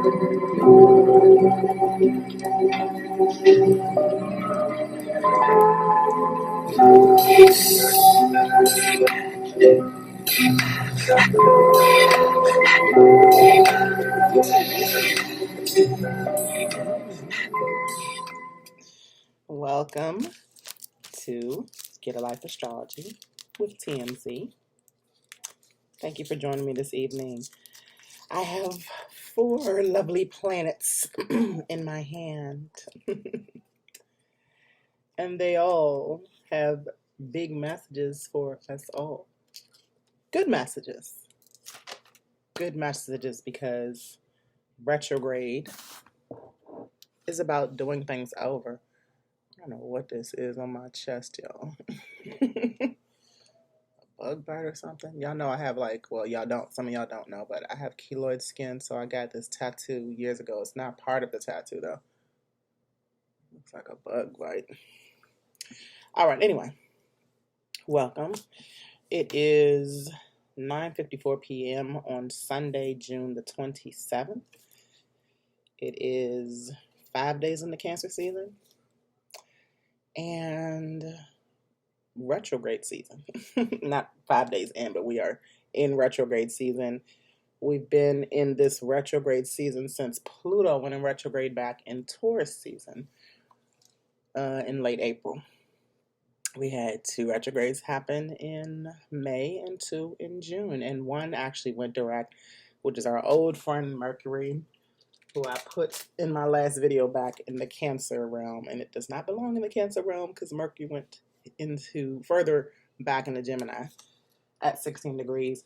Welcome to Gidalyfe Astrology with TMZ. Thank you for joining me this evening. I have 4 lovely planets in my hand, and they all have big messages for us all. Good messages. Good messages because retrograde is about doing things over. I don't know what this is on my chest, y'all. A bug bite or something? Y'all know I have y'all don't. Some of y'all don't know, but I have keloid skin, so I got this tattoo years ago. It's not part of the tattoo, though. Looks like a bug bite. All right, anyway. Welcome. It is 9:54 p.m. on Sunday, June the 27th. It is 5 days in the Cancer season. And retrograde season. Not 5 days in, but we are in retrograde season. We've been in this retrograde season since Pluto went in retrograde back in Taurus season in late April. We had 2 retrogrades happen in May and 2 in June. And one actually went direct, which is our old friend Mercury, who I put in my last video back in the Cancer realm, and it does not belong in the Cancer realm because Mercury went into further back into Gemini at 16 degrees.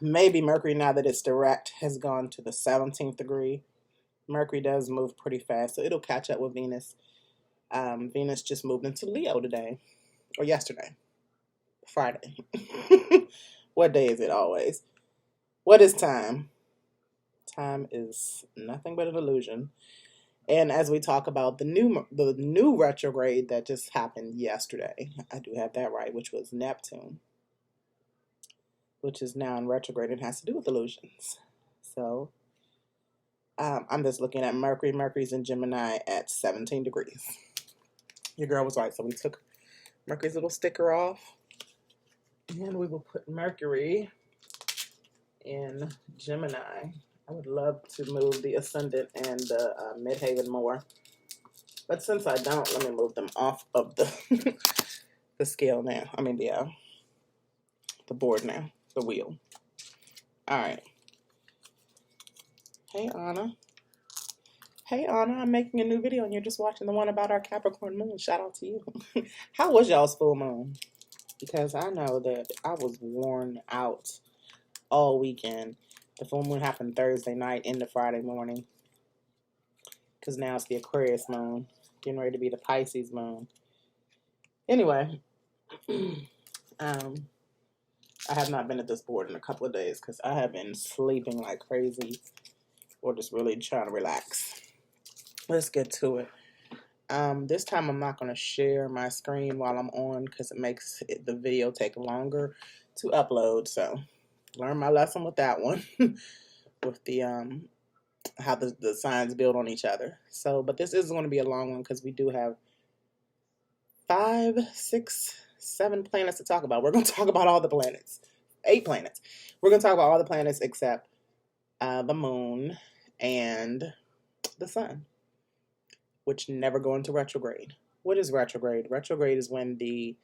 Maybe Mercury, now that it's direct, has gone to the 17th degree. Mercury does move pretty fast, so it'll catch up with Venus. Venus just moved into Leo today, or yesterday, Friday. What day is it always? What is time? Time is nothing but an illusion. And as we talk about the new retrograde that just happened yesterday, I do have that right, which was Neptune, which is now in retrograde and has to do with illusions. So I'm just looking at Mercury. Mercury's in Gemini at 17 degrees. Your girl was right. So we took Mercury's little sticker off, and we will put Mercury in Gemini. I would love to move the Ascendant and the Midhaven more. But since I don't, let me move them off of the the scale now. I mean, the board now, the wheel. All right. Hey, Anna. Hey, Anna, I'm making a new video, and you're just watching the one about our Capricorn moon. Shout out to you. How was y'all's full moon? Because I know that I was worn out all weekend. The full moon happened Thursday night into Friday morning. Because now it's the Aquarius moon. Getting ready to be the Pisces moon. Anyway, I have not been at this board in a couple of days because I have been sleeping like crazy or just really trying to relax. Let's get to it. This time I'm not going to share my screen while I'm on because it makes the video take longer to upload. So, learn my lesson with that one. With the how the signs build on each other. So, but this is going to be a long one because we do have 5, 6, 7 planets to talk about. We're going to talk about all the planets. 8 planets. We're going to talk about all the planets except the moon and the sun, which never go into retrograde. What is retrograde? Retrograde is when the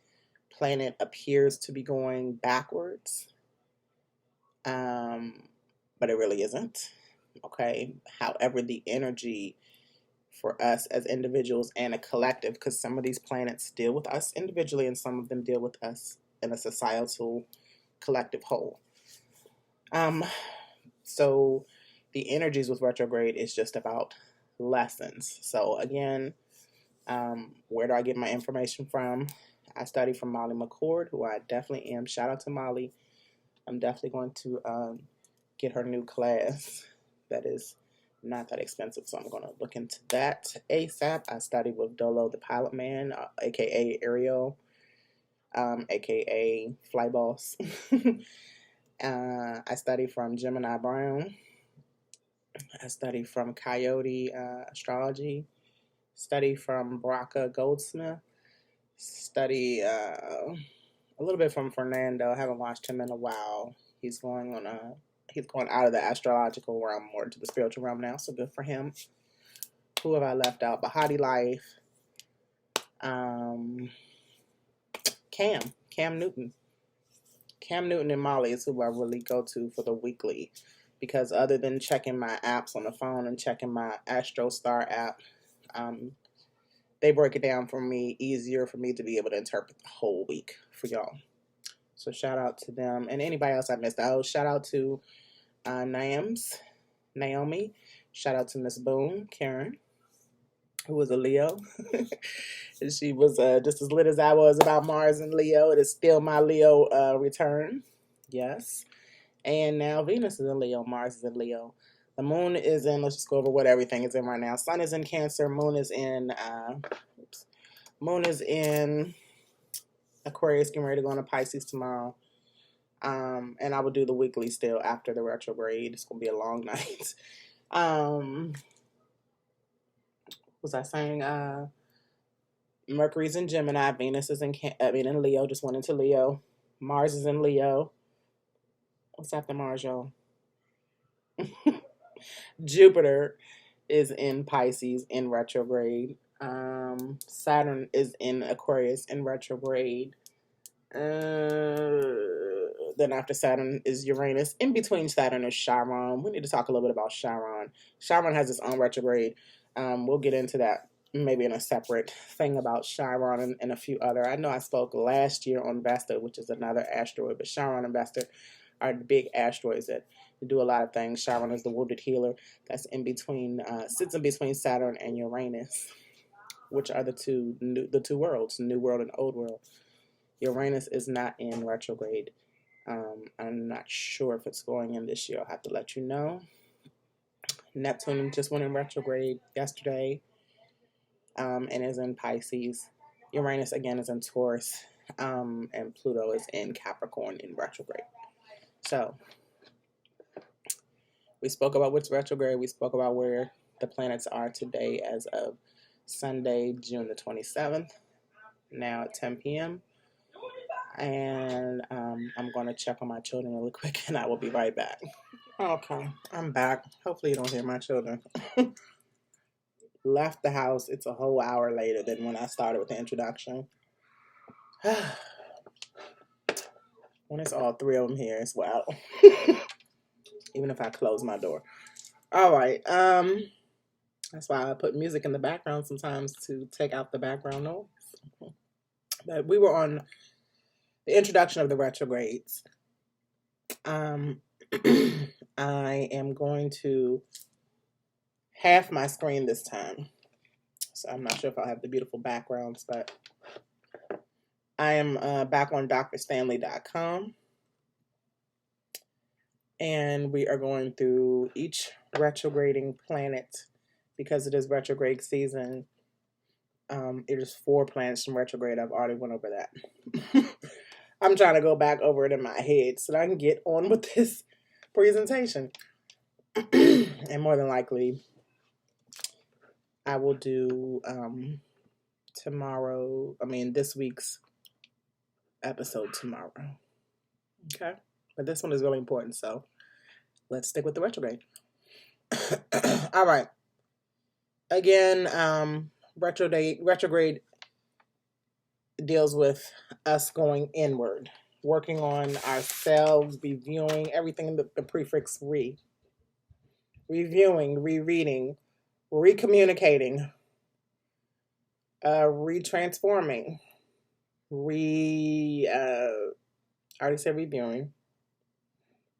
planet appears to be going backwards, but it really isn't. Okay. However, the energy for us as individuals and a collective, because some of these planets deal with us individually and some of them deal with us in a societal collective whole. So the energies with retrograde is just about lessons. So again, where do I get my information from? I study from Molly McCord, who I definitely am. Shout out to Molly. I'm definitely going to get her new class that is not that expensive, so I'm going to look into that ASAP. I studied with Dolo the Pilot Man, aka Ariel, aka Fly Boss. I study from Gemini Brown, I study from Coyote Astrology, study from Braca Goldsmith, study a little bit from Fernando. I haven't watched him in a while. He's going out of the astrological realm more to the spiritual realm now, so good for him. Who have I left out? Gidalyfe. Cam Newton. Cam Newton and Molly is who I really go to for the weekly, because other than checking my apps on the phone and checking my AstroStar app, they break it down for me, easier for me to be able to interpret the whole week for y'all. So shout out to them and anybody else I missed. Oh, shout out to Naomi. Shout out to Miss Boone, Karen, who was a Leo. And she was just as lit as I was about Mars and Leo. It is still my Leo return. Yes. And now Venus is in Leo. Mars is in Leo. The moon is in, let's just go over what everything is in right now. Sun is in Cancer. Moon is in Aquarius, getting ready to go into Pisces tomorrow. And I will do the weekly still after the retrograde. It's going to be a long night. Was I saying? Mercury's in Gemini. Venus is in Leo. Just went into Leo. Mars is in Leo. What's after Mars, y'all? Jupiter is in Pisces in retrograde. Saturn is in Aquarius in retrograde. Then after Saturn is Uranus. In between Saturn is Chiron. We need to talk a little bit about Chiron. Chiron has its own retrograde. We'll get into that maybe in a separate thing about Chiron and a few other. I know I spoke last year on Vesta, which is another asteroid, but Chiron and Vesta are big asteroids that do a lot of things. Chiron is the wounded healer that's in between, sits in between Saturn and Uranus, which are the two worlds, New World and Old World. Uranus is not in retrograde. I'm not sure if it's going in this year. I'll have to let you know. Neptune just went in retrograde yesterday, and is in Pisces. Uranus again is in Taurus, and Pluto is in Capricorn in retrograde. So we spoke about what's retrograde. We spoke about where the planets are today as of Sunday, June the 27th, now at 10 p.m. And I'm going to check on my children really quick, and I will be right back. Okay, I'm back. Hopefully you don't hear my children. Left the house. It's a whole hour later than when I started with the introduction. When it's all three of them here, it's wild. Even if I close my door. All right. That's why I put music in the background sometimes to take out the background noise. But we were on the introduction of the retrogrades. I am going to half my screen this time. So I'm not sure if I'll have the beautiful backgrounds, but I am back on drstanley.com. And we are going through each retrograding planet because it is retrograde season. It is 4 planets from retrograde. I've already went over that. I'm trying to go back over it in my head so that I can get on with this presentation. And more than likely, I will do this week's episode tomorrow. Okay? But this one is really important, so let's stick with the retrograde. All right. Again, retrograde deals with us going inward, working on ourselves, reviewing everything in the prefix re. Reviewing, rereading, recommunicating, retransforming, I already said reviewing.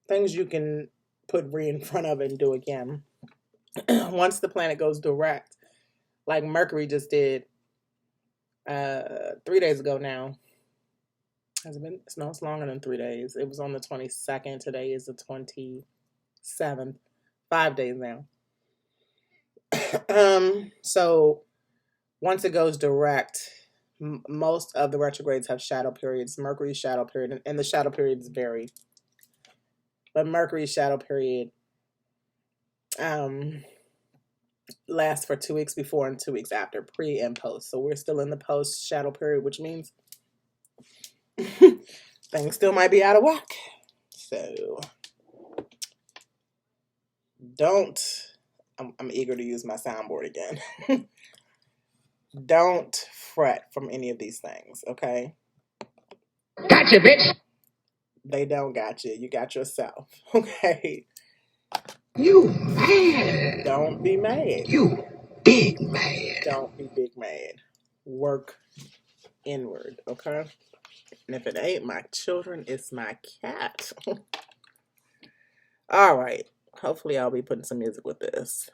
Things you can put re in front of it and do again. Once the planet goes direct, like Mercury just did 3 days ago now. Has it been? No, it's longer than 3 days. It was on the 22nd. Today is the 27th. 5 days now. So once it goes direct, most of the retrogrades have shadow periods. Mercury's shadow period, and the shadow periods vary. But Mercury's shadow period Lasts for 2 weeks before and 2 weeks after, pre and post. So we're still in the post shadow period, which means things still might be out of whack. So I'm eager to use my soundboard again. Don't fret from any of these things, okay? Gotcha, bitch. They don't got you. You got yourself, okay? You mad. Don't be mad. You big mad. Don't be big mad. Work inward, okay? And if it ain't my children, it's my cat. All right. Hopefully I'll be putting some music with this.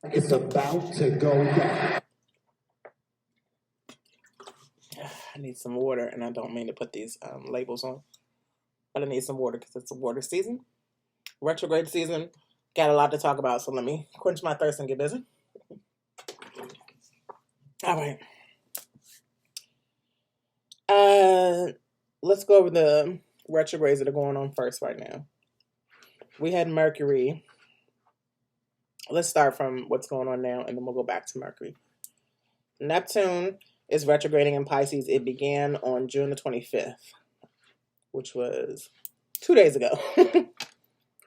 It's about to go down. I need some water, and I don't mean to put these labels on, but I need some water because it's a water season. Retrograde season. Got a lot to talk about, so let me quench my thirst and get busy. All right. Let's go over the retrogrades that are going on first right now. We had Mercury. Let's start from what's going on now, and then we'll go back to Mercury. Neptune is retrograding in Pisces. It began on June the 25th, which was 2 days ago.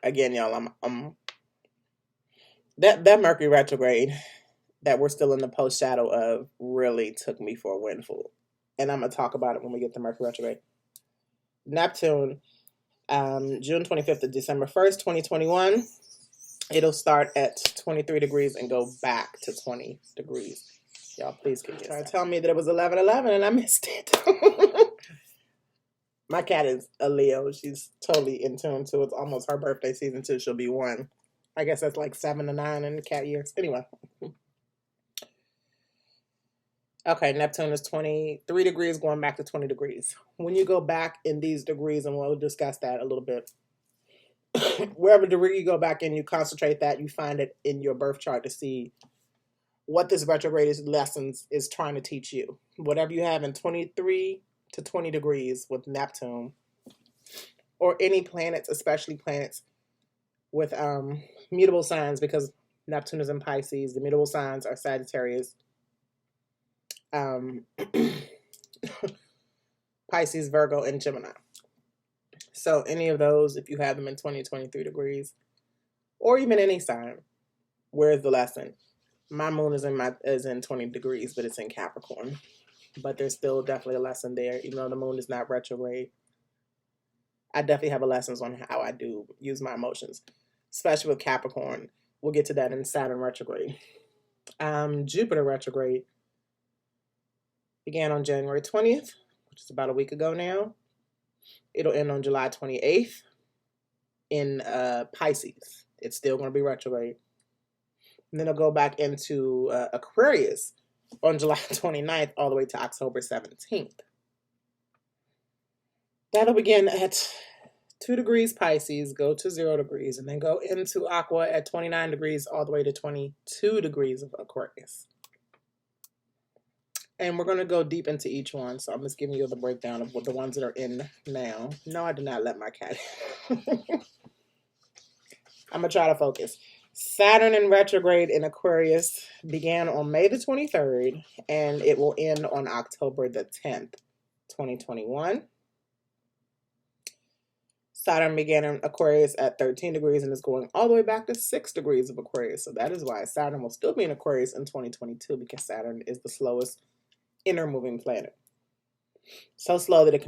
Again, y'all, that Mercury retrograde that we're still in the post shadow of really took me for a windfall. And I'm going to talk about it when we get to Mercury retrograde. Neptune, June 25th to December 1st, 2021. It'll start at 23 degrees and go back to 20 degrees. Y'all, please keep telling me that it was 11/11 and I missed it. My cat is a Leo. She's totally in tune to it. It's almost her birthday season too. She'll be 1. I guess that's like 7 to 9 in the cat years. Anyway. Okay, Neptune is 23 degrees going back to 20 degrees. When you go back in these degrees, and we'll discuss that a little bit, wherever degree you go back in, you concentrate that, you find it in your birth chart to see what this retrograde lessons is trying to teach you. Whatever you have in 23 to 20 degrees with Neptune, or any planets, especially planets with mutable signs, because Neptune is in Pisces. The mutable signs are Sagittarius, Pisces, Virgo, and Gemini. So any of those, if you have them in 20, 23 degrees, or even any sign, where's the lesson? My moon is in 20 degrees, but it's in Capricorn. But there's still definitely a lesson there, even though the moon is not retrograde. I definitely have a lessons on how I do use my emotions, especially with Capricorn. We'll get to that in Saturn retrograde. Jupiter retrograde began on January 20th, which is about a week ago now. It'll end on July 28th in Pisces. It's still going to be retrograde. And then it'll go back into Aquarius on July 29th all the way to October 17th. That'll begin at 2 degrees Pisces, go to 0 degrees, and then go into Aqua at 29 degrees all the way to 22 degrees of Aquarius. And we're going to go deep into each one. So I'm just giving you the breakdown of what the ones that are in now. No, I did not let my cat. I'm going to try to focus. Saturn in retrograde in Aquarius began on May the 23rd, and it will end on October the 10th, 2021. Saturn began in Aquarius at 13 degrees and is going all the way back to 6 degrees of Aquarius. So that is why Saturn will still be in Aquarius in 2022, because Saturn is the slowest inner moving planet. So slow that it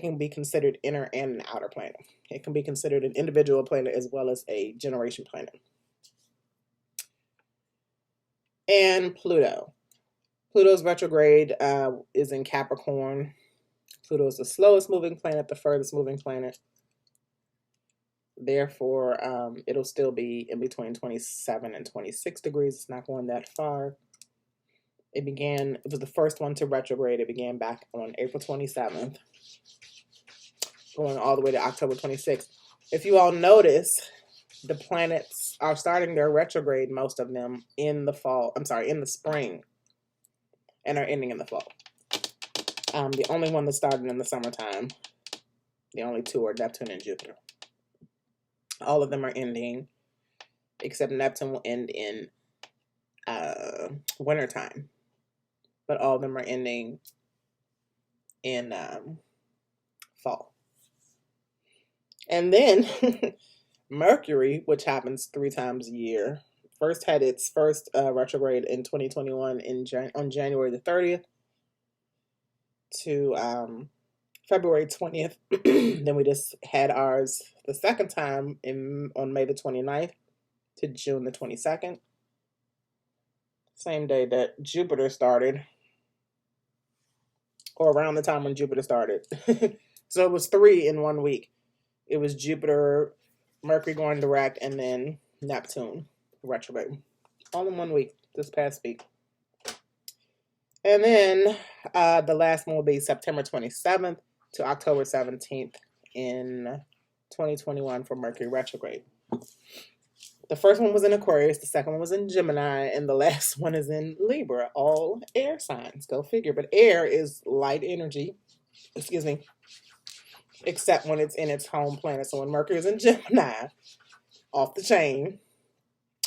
can be considered inner and an outer planet. It can be considered an individual planet as well as a generation planet. And Pluto. Pluto's retrograde is in Capricorn. Pluto is the slowest moving planet, the furthest moving planet. Therefore, it'll still be in between 27 and 26 degrees. It's not going that far. It was the first one to retrograde. It began back on April 27th, going all the way to October 26th. If you all notice, the planets are starting their retrograde, most of them, in the spring, and are ending in the fall. The only one that started in the summertime, the only two are Neptune and Jupiter. All of them are ending except Neptune will end in wintertime. But all of them are ending in fall. And then Mercury, which happens 3 times a year, first had its first retrograde in 2021 on January the 30th to February 20th. Then we just had ours the second time on May the 29th to June the 22nd. Same day that Jupiter started, or around the time when Jupiter started. So it was 3 in 1 week. It was Jupiter, Mercury going direct, and then Neptune retrograde. All in 1 week, this past week. And then the last one will be September 27th to October 17th in 2021 for Mercury retrograde. The first one was in Aquarius, the second one was in Gemini, and the last one is in Libra, all air signs. Go figure. But air is light energy, except when it's in its home planet. So when Mercury is in Gemini, off the chain,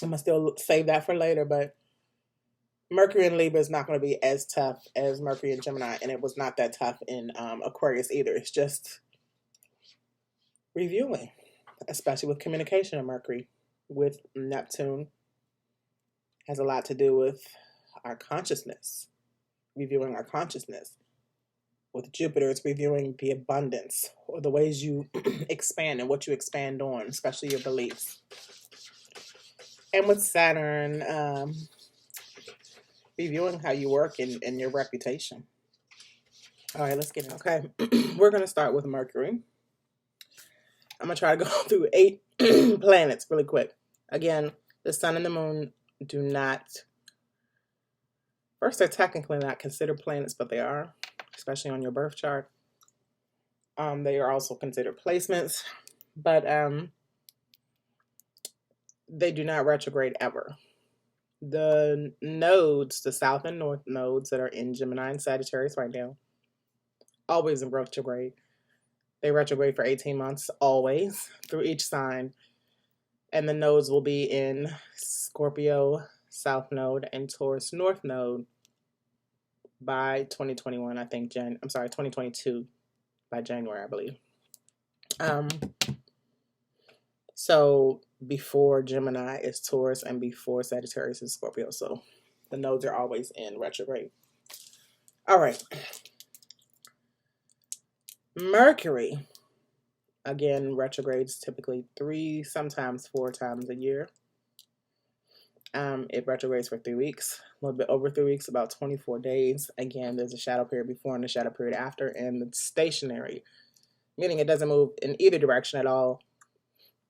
I'm going to still save that for later, but Mercury in Libra is not going to be as tough as Mercury in Gemini, and it was not that tough in Aquarius either. It's just reviewing, especially with communication in Mercury. With Neptune, has a lot to do with our consciousness, reviewing our consciousness. With Jupiter, it's reviewing the abundance or the ways you expand and what you expand on, especially your beliefs. And with Saturn, reviewing how you work and your reputation. All right, let's get it. Okay, we're going to start with Mercury. I'm going to try to go through 8 planets really quick. Again, the sun and the moon do not, first, they're technically not considered planets, but they are, especially on your birth chart. They are also considered placements, but they do not retrograde ever. The nodes, the south and north nodes that are in Gemini and Sagittarius right now, always in retrograde. They retrograde for 18 months, always, through each sign. And the nodes will be in Scorpio, South Node, and Taurus, North Node by 2021, I think, 2022, by January, I believe. So before Gemini is Taurus and before Sagittarius is Scorpio. So the nodes are always in retrograde. All right. Mercury. Again, retrogrades typically 3, sometimes 4 times a year. It retrogrades for 3 weeks, a little bit over 3 weeks, about 24 days. Again, there's a shadow period before and a shadow period after, and it's stationary, meaning it doesn't move in either direction at all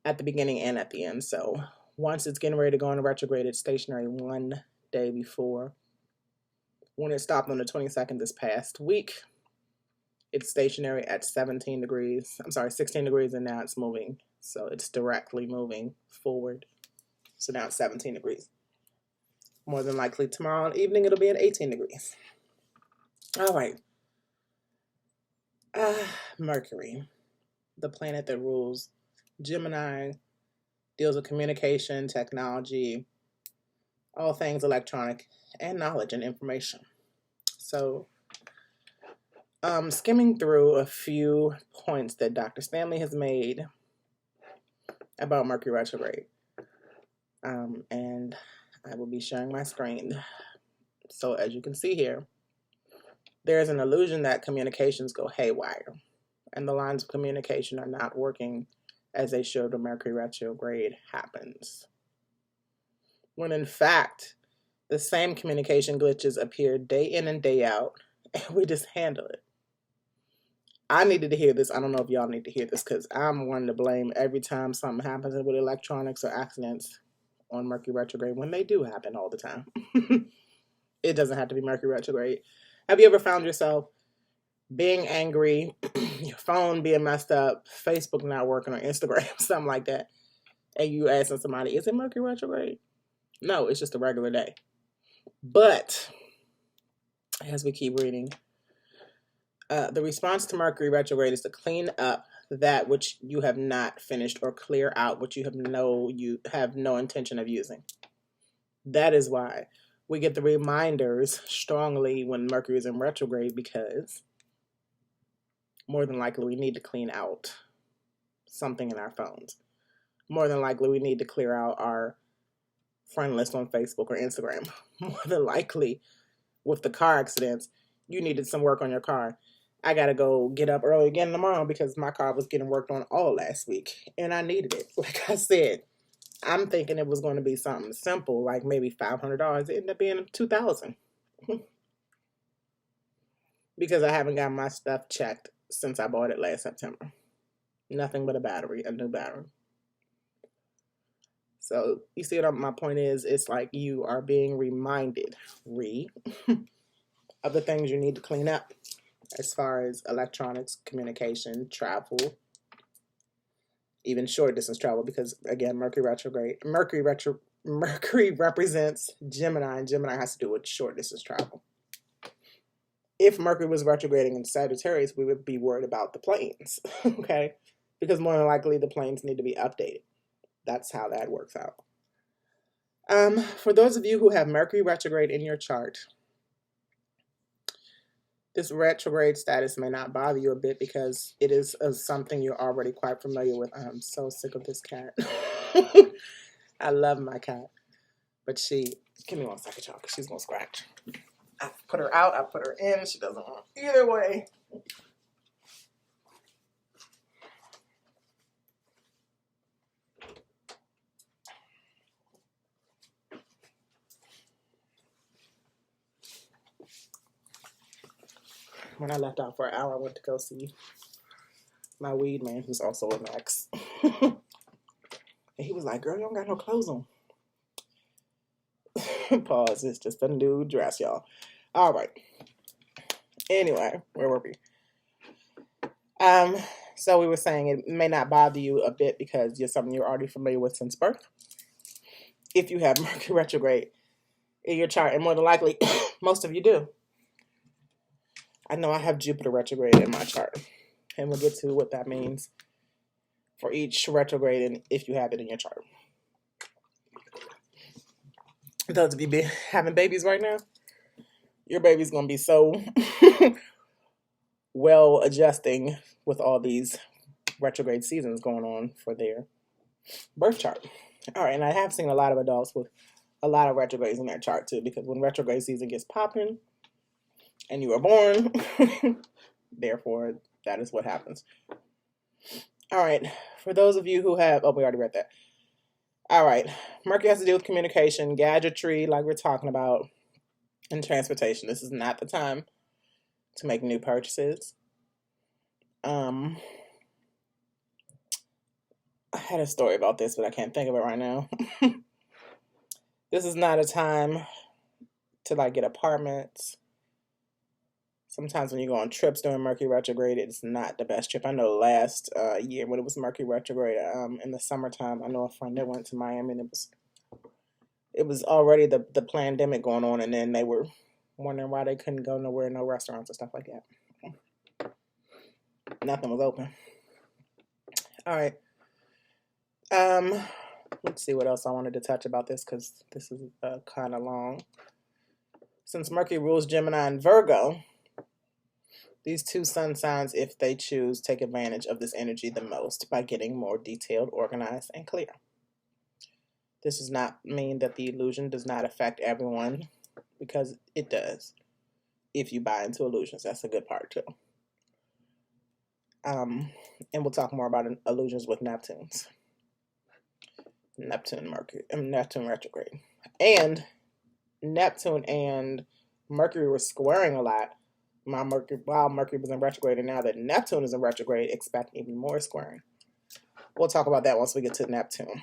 at the beginning and at the end. So once it's getting ready to go into retrograde, it's stationary 1 day before. When it stopped on the 22nd this past week, it's stationary at 16 degrees, and now it's moving. So it's directly moving forward. So now it's 17 degrees. More than likely tomorrow evening it'll be at 18 degrees. All right. Mercury, the planet that rules Gemini, deals with communication, technology, all things electronic, and knowledge and information. So skimming through a few points that Dr. Stanley has made about Mercury retrograde. And I will be sharing my screen. So as you can see here, there's an illusion that communications go haywire, and the lines of communication are not working as they should when Mercury retrograde happens. When in fact, the same communication glitches appear day in and day out, and we just handle it. I needed to hear this. I don't know if y'all need to hear this, because I'm one to blame every time something happens with electronics or accidents on Mercury retrograde, when they do happen all the time. It doesn't have to be Mercury retrograde. Have you ever found yourself being angry, your phone being messed up, Facebook not working, or Instagram, something like that, and you asking somebody, is it Mercury retrograde? No, it's just a regular day. But as we keep reading, the response to Mercury retrograde is to clean up that which you have not finished, or clear out what you have no intention of using. That is why we get the reminders strongly when Mercury is in retrograde, because more than likely we need to clean out something in our phones. More than likely we need to clear out our friend list on Facebook or Instagram. More than likely, with the car accidents, you needed some work on your car. I got to go get up early again tomorrow because my car was getting worked on all last week and I needed it. Like I said, I'm thinking it was going to be something simple, like maybe $500. It ended up being $2,000 because I haven't got my stuff checked since I bought it last September. Nothing but a new battery. So you see what my point is? It's like you are being reminded, of the things you need to clean up as far as electronics, communication, travel, even short distance travel, because again, Mercury represents Gemini, and Gemini has to do with short distance travel. If Mercury was retrograding in Sagittarius, we would be worried about the planes, okay? Because more than likely the planes need to be updated. That's how that works out. For those of you who have Mercury retrograde in your chart, this retrograde status may not bother you a bit because it is something you're already quite familiar with. I'm so sick of this cat. I love my cat. But give me 1 second, y'all, because she's going to scratch. I put her out, I put her in. She doesn't want either way. When I left out for an hour, I went to go see my weed man, who's also an ex. And he was like, girl, you don't got no clothes on. Pause. It's just a new dress, y'all. All right. Anyway, where were we? So we were saying it may not bother you a bit because you're something you're already familiar with since birth. If you have Mercury retrograde in your chart, and more than likely, most of you do. I know I have Jupiter retrograde in my chart, and we'll get to what that means for each retrograde and if you have it in your chart. Those of you having babies right now, your baby's going to be so well adjusting with all these retrograde seasons going on for their birth chart. All right, and I have seen a lot of adults with a lot of retrogrades in their chart too, because when retrograde season gets popping and you are born, therefore that is what happens. All right, for those of you who have, we already read that. All right, Mercury has to do with communication, gadgetry, like we're talking about, and transportation. This is not the time to make new purchases. I had a story about this, but I can't think of it right now. This is not a time to get apartments. Sometimes when you go on trips during Mercury retrograde, it's not the best trip. I know last year when it was Mercury retrograde in the summertime, I know a friend that went to Miami, and it was already the pandemic going on, and then they were wondering why they couldn't go nowhere, no restaurants or stuff like that. Nothing was open. All right. Let's see what else I wanted to touch about this, because this is kind of long. Since Mercury rules Gemini and Virgo, these two sun signs, if they choose, take advantage of this energy the most by getting more detailed, organized, and clear. This does not mean that the illusion does not affect everyone, because it does. If you buy into illusions, that's a good part too. And we'll talk more about illusions with Neptune retrograde. And Neptune and Mercury were squaring a lot while Mercury was in retrograde, and now that Neptune is in retrograde, expect even more squaring. We'll talk about that once we get to Neptune.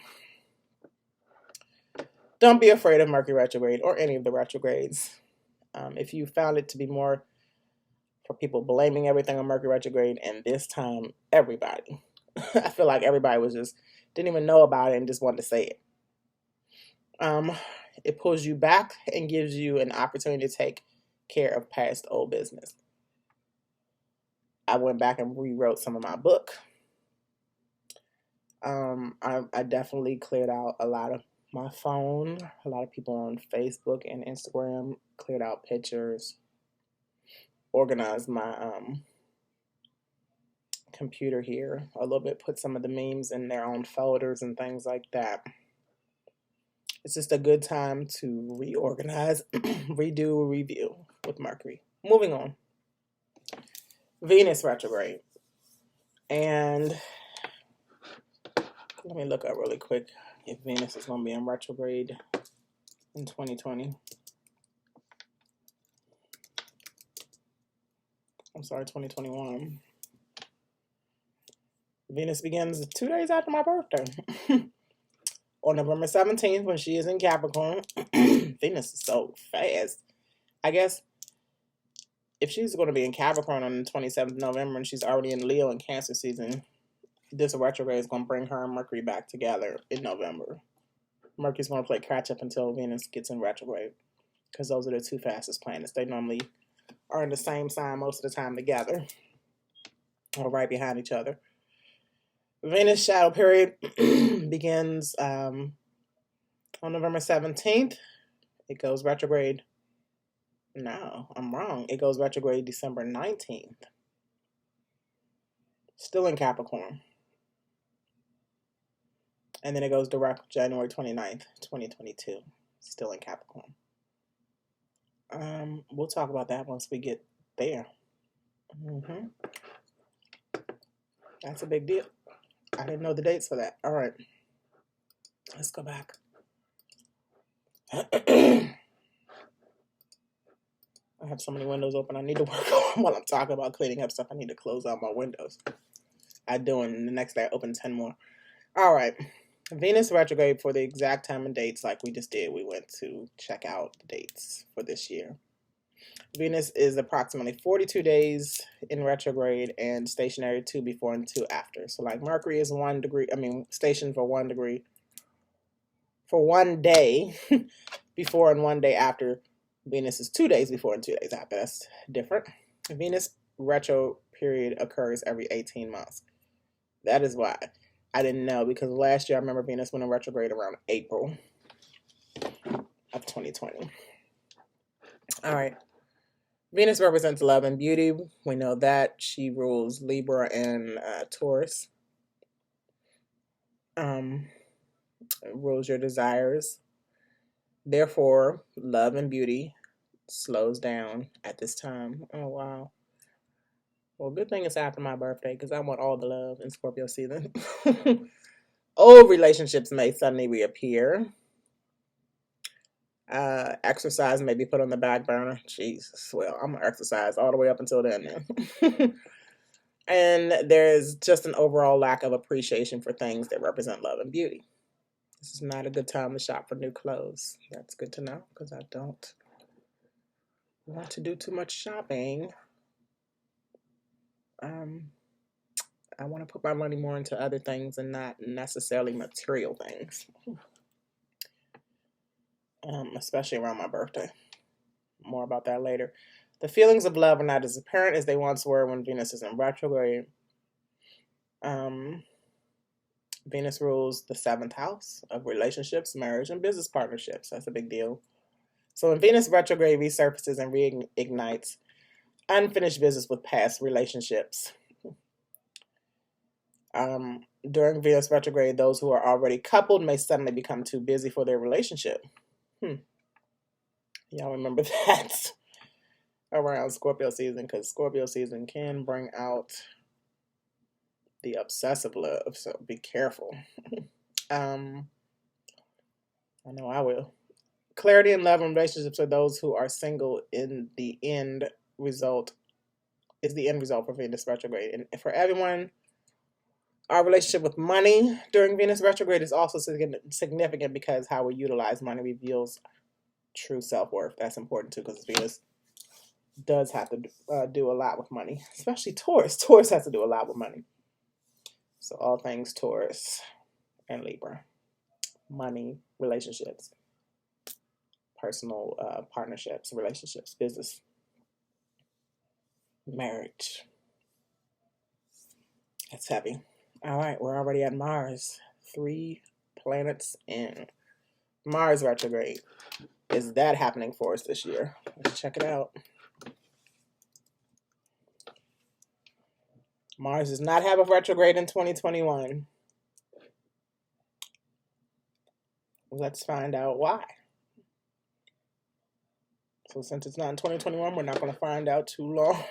Don't be afraid of Mercury retrograde or any of the retrogrades. If you found it to be more for people blaming everything on Mercury retrograde, and this time everybody, I feel like everybody didn't even know about it and just wanted to say it. It pulls you back and gives you an opportunity to take care of past old business. I went back and rewrote some of my book I definitely cleared out a lot of my phone. A lot of people on Facebook and Instagram cleared out pictures, organized my computer here a little bit, put some of the memes in their own folders and things like that. It's just a good time to reorganize, redo, review with Mercury. Moving on. Venus retrograde. And let me look up really quick if Venus is going to be in retrograde in 2020. I'm sorry, 2021. Venus begins 2 days after my birthday. On November 17th, when she is in Capricorn. Venus is so fast. I guess if she's going to be in Capricorn on the 27th of November and she's already in Leo and Cancer season, this retrograde is going to bring her and Mercury back together in November. Mercury's going to play catch up until Venus gets in retrograde, because those are the two fastest planets. They normally are in the same sign most of the time together, or right behind each other. Venus shadow period begins on November 17th. It goes retrograde. No, I'm wrong. It goes retrograde December 19th. Still in Capricorn. And then it goes direct January 29th, 2022. Still in Capricorn. We'll talk about that once we get there. That's a big deal. I didn't know the dates for that. All right. Let's go back. I have so many windows open I need to work on while I'm talking about cleaning up stuff. I need to close out my windows. I do, and the next day I open 10 more. All right. Venus retrograde for the exact time and dates like we just did. We went to check out the dates for this year. Venus is approximately 42 days in retrograde and stationary 2 before and 2 after. So like Mercury is 1 degree, stationed for 1 degree for 1 day before and 1 day after. Venus is 2 days before and 2 days after. That's different. Venus retro period occurs every 18 months. That is why. I didn't know, because last year I remember Venus went in retrograde around April of 2020. All right. Venus represents love and beauty. We know that. She rules Libra and Taurus. Rules your desires. Therefore, love and beauty slows down at this time. Oh, wow. Well, good thing it's after my birthday, because I want all the love in Scorpio season. Old relationships may suddenly reappear. Exercise may be put on the back burner. Jesus, well, I'm going to exercise all the way up until then. And there's just an overall lack of appreciation for things that represent love and beauty. This is not a good time to shop for new clothes. That's good to know, because I don't want to do too much shopping. I want to put my money more into other things and not necessarily material things. Especially around my birthday. More about that later. The feelings of love are not as apparent as they once were when Venus is in retrograde. Venus rules the 7th house of relationships, marriage, and business partnerships. That's a big deal. So when Venus retrograde resurfaces and reignites unfinished business with past relationships. During Venus retrograde, those who are already coupled may suddenly become too busy for their relationship. Y'all remember that around Scorpio season, because Scorpio season can bring out the obsessive love, so be careful. I know I will. Clarity in love and relationships are those who are single in the end result, is the end result for Venus retrograde. And for everyone, our relationship with money during Venus retrograde is also significant, because how we utilize money reveals true self-worth. That's important too, because Venus does have to do a lot with money, especially Taurus. Taurus has to do a lot with money. So all things Taurus and Libra. Money, relationships, personal partnerships, relationships, business, marriage. That's heavy. All right, we're already at Mars. 3 planets in. Mars retrograde. Is that happening for us this year? Let's check it out. Mars does not have a retrograde in 2021. Let's find out why. So since it's not in 2021, we're not going to find out too long.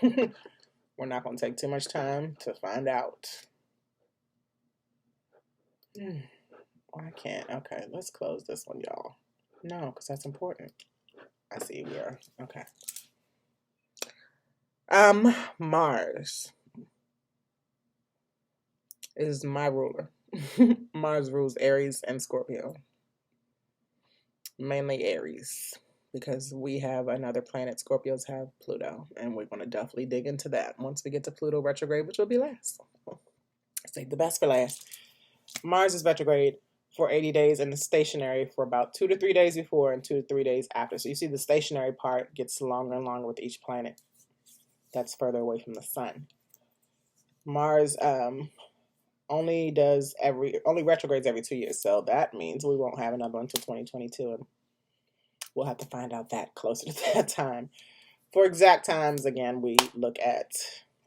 We're not going to take too much time to find out. I can't. Okay, let's close this one, y'all. No, because that's important. I see we are. Okay. Mars is my ruler. Mars rules Aries and Scorpio. Mainly Aries, because we have another planet. Scorpios have Pluto, and we're going to definitely dig into that once we get to Pluto retrograde, which will be last. Save the best for last. Mars is retrograde for 80 days and is stationary for about 2 to 3 days before and 2 to 3 days after. So you see the stationary part gets longer and longer with each planet that's further away from the sun. Mars only retrogrades every 2 years, so that means we won't have another one until 2022, and we'll have to find out that closer to that time. For exact times, again, we look at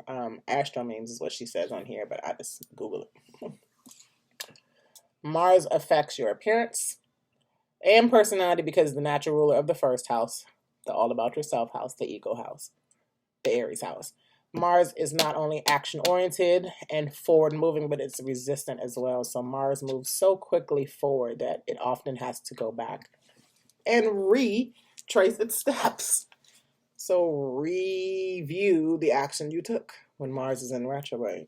astromemes is what she says on here, but I just Google it. Mars affects your appearance and personality because the natural ruler of the first house, the all about yourself house, the ego house, the Aries house. Mars is not only action-oriented and forward-moving, but it's resistant as well. So Mars moves so quickly forward that it often has to go back and retrace its steps. So review the action you took when Mars is in retrograde.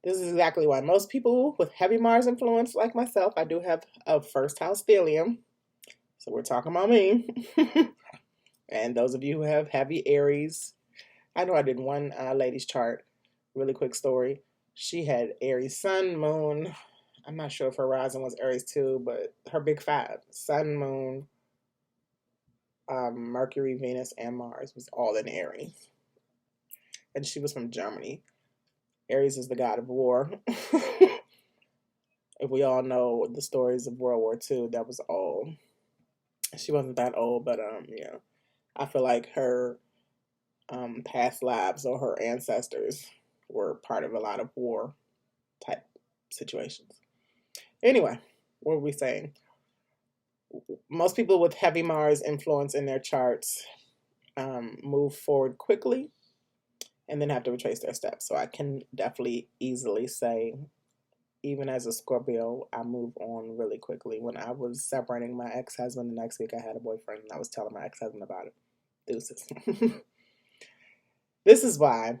This is exactly why most people with heavy Mars influence, like myself, I do have a first house stellium. So we're talking about me. And those of you who have heavy Aries, I know I did one lady's chart, really quick story. She had Aries sun, moon. I'm not sure if her rising was Aries too, but her big 5, sun, moon, Mercury, Venus, and Mars was all in Aries. And she was from Germany. Aries is the god of war. If we all know the stories of World War II, that was all. She wasn't that old, but yeah. I feel like her past lives or her ancestors were part of a lot of war type situations. Anyway, what were we saying? Most people with heavy Mars influence in their charts move forward quickly and then have to retrace their steps. So I can definitely easily say, even as a Scorpio, I move on really quickly. When I was separating my ex-husband, the next week I had a boyfriend, and I was telling my ex-husband about it. Deuces. This is why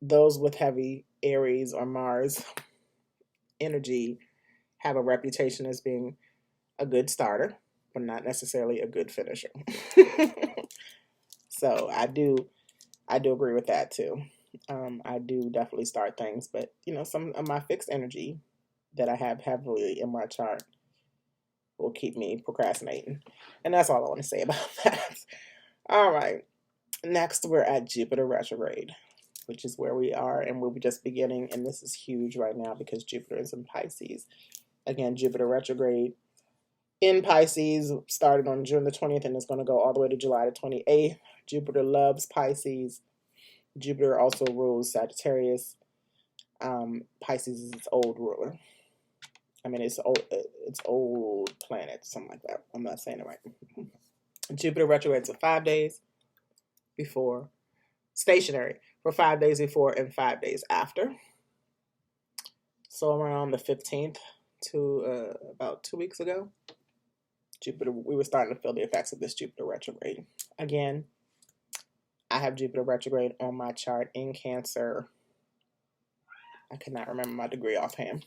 those with heavy Aries or Mars energy have a reputation as being a good starter, but not necessarily a good finisher. So I do agree with that too. I do definitely start things, but some of my fixed energy that I have heavily in my chart will keep me procrastinating. And that's all I want to say about that. All right. Next, we're at Jupiter retrograde, which is where we are, and we'll be just beginning. And this is huge right now because Jupiter is in Pisces. Again, Jupiter retrograde in Pisces started on June the 20th and is going to go all the way to July the 28th. Jupiter loves Pisces. Jupiter also rules Sagittarius. Pisces is its old ruler. I mean, it's old planet, something like that. I'm not saying it right. Jupiter retrogrades for 5 days before, stationary for 5 days before and 5 days after. So around the 15th to about 2 weeks ago, we were starting to feel the effects of this Jupiter retrograde. Again, I have Jupiter retrograde on my chart in Cancer. I cannot remember my degree offhand.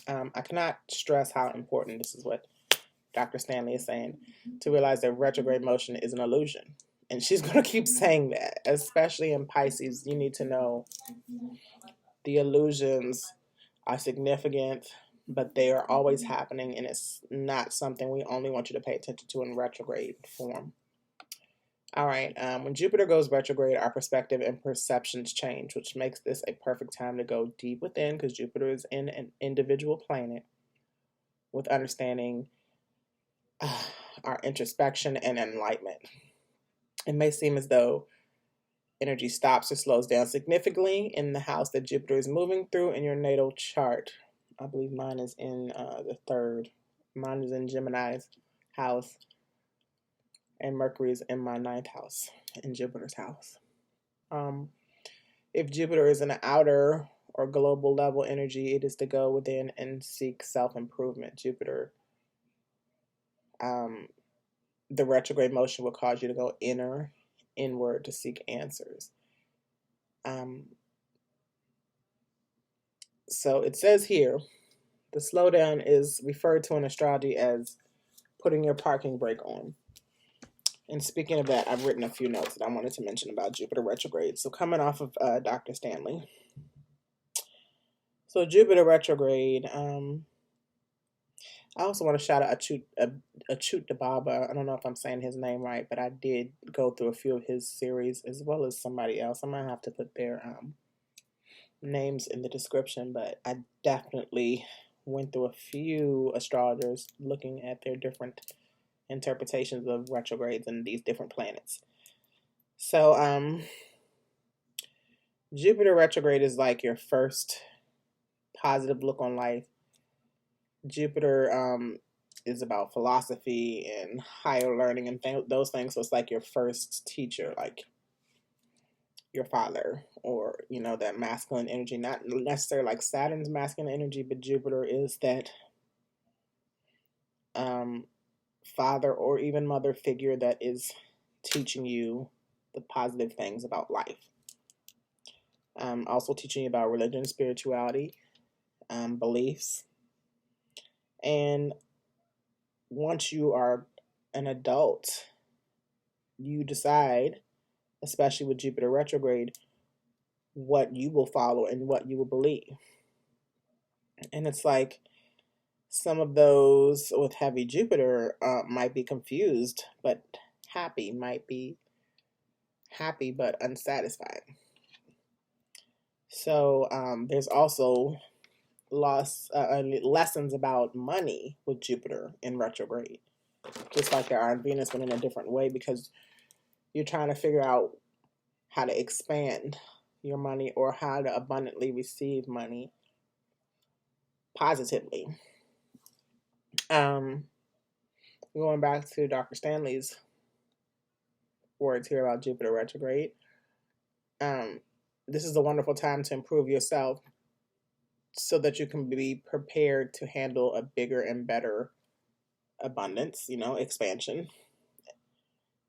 I cannot stress how important this is, what Dr. Stanley is saying, to realize that retrograde motion is an illusion. And she's going to keep saying that, especially in Pisces. You need to know the illusions are significant, but they are always happening, and it's not something we only want you to pay attention to in retrograde form. All right. When Jupiter goes retrograde, our perspective and perceptions change, which makes this a perfect time to go deep within, because Jupiter is in an individual planet with understanding our introspection and enlightenment. It may seem as though energy stops or slows down significantly in the house that Jupiter is moving through in your natal chart. I believe mine is in the third. Mine is in Gemini's house, and Mercury is in my ninth house, in Jupiter's house. If Jupiter is an outer or global level energy, it is to go within and seek self-improvement. Jupiter, the retrograde motion will cause you to go inward to seek answers. So it says here, the slowdown is referred to in astrology as putting your parking brake on. And speaking of that, I've written a few notes that I wanted to mention about Jupiter retrograde. So coming off of Dr. Stanley. So Jupiter retrograde, I also want to shout out Achut Dababa. I don't know if I'm saying his name right, but I did go through a few of his series as well as somebody else. I might have to put their names in the description, but I definitely went through a few astrologers looking at their different interpretations of retrogrades and these different planets. So Jupiter retrograde is like your first positive look on life. Jupiter is about philosophy and higher learning and those things. So it's like your first teacher, like your father, or that masculine energy. Not necessarily like Saturn's masculine energy, but Jupiter is that father or even mother figure that is teaching you the positive things about life. Also teaching you about religion, spirituality, beliefs. And once you are an adult, you decide, especially with Jupiter retrograde, what you will follow and what you will believe. And it's like some of those with heavy Jupiter might be confused, but happy, might be happy but unsatisfied. So there's also lessons about money with Jupiter in retrograde, just like there are in Venus, but in a different way, because you're trying to figure out how to expand your money or how to abundantly receive money positively. Going back to Dr. Stanley's words here about Jupiter retrograde, this is a wonderful time to improve yourself so that you can be prepared to handle a bigger and better abundance, expansion,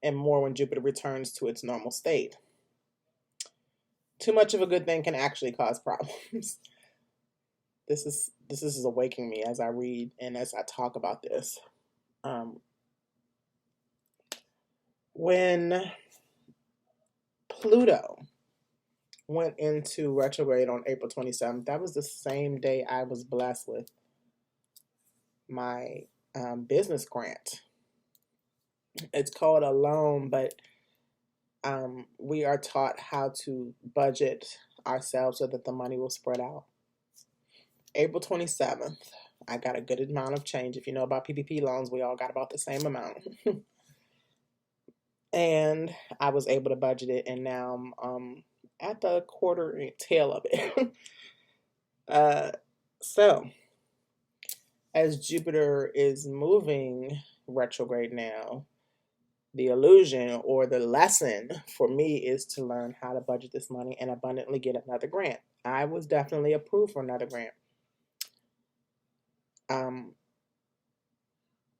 and more when Jupiter returns to its normal state. Too much of a good thing can actually cause problems. This is awakening me as I read and as I talk about this. When Pluto went into retrograde on April 27th, that was the same day I was blessed with my business grant. It's called a loan, but we are taught how to budget ourselves so that the money will spread out. April 27th, I got a good amount of change. If you know about PPP loans, we all got about the same amount. And I was able to budget it, and now I'm at the quarter tail of it. So, as Jupiter is moving retrograde now, the illusion or the lesson for me is to learn how to budget this money and abundantly get another grant. I was definitely approved for another grant.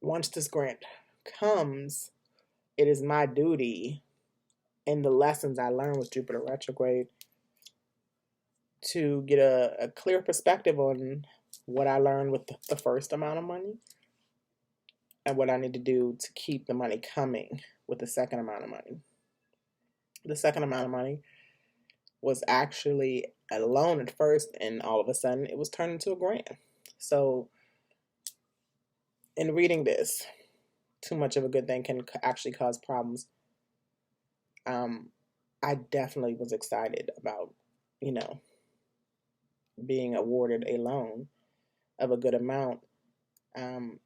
Once this grant comes, it is my duty, and the lessons I learned with Jupiter retrograde, to get a clear perspective on what I learned with the first amount of money and what I need to do to keep the money coming with the second amount of money. The second amount of money was actually a loan at first, and all of a sudden it was turned into a grant. So in reading this, too much of a good thing can actually cause problems. I definitely was excited about, being awarded a loan of a good amount.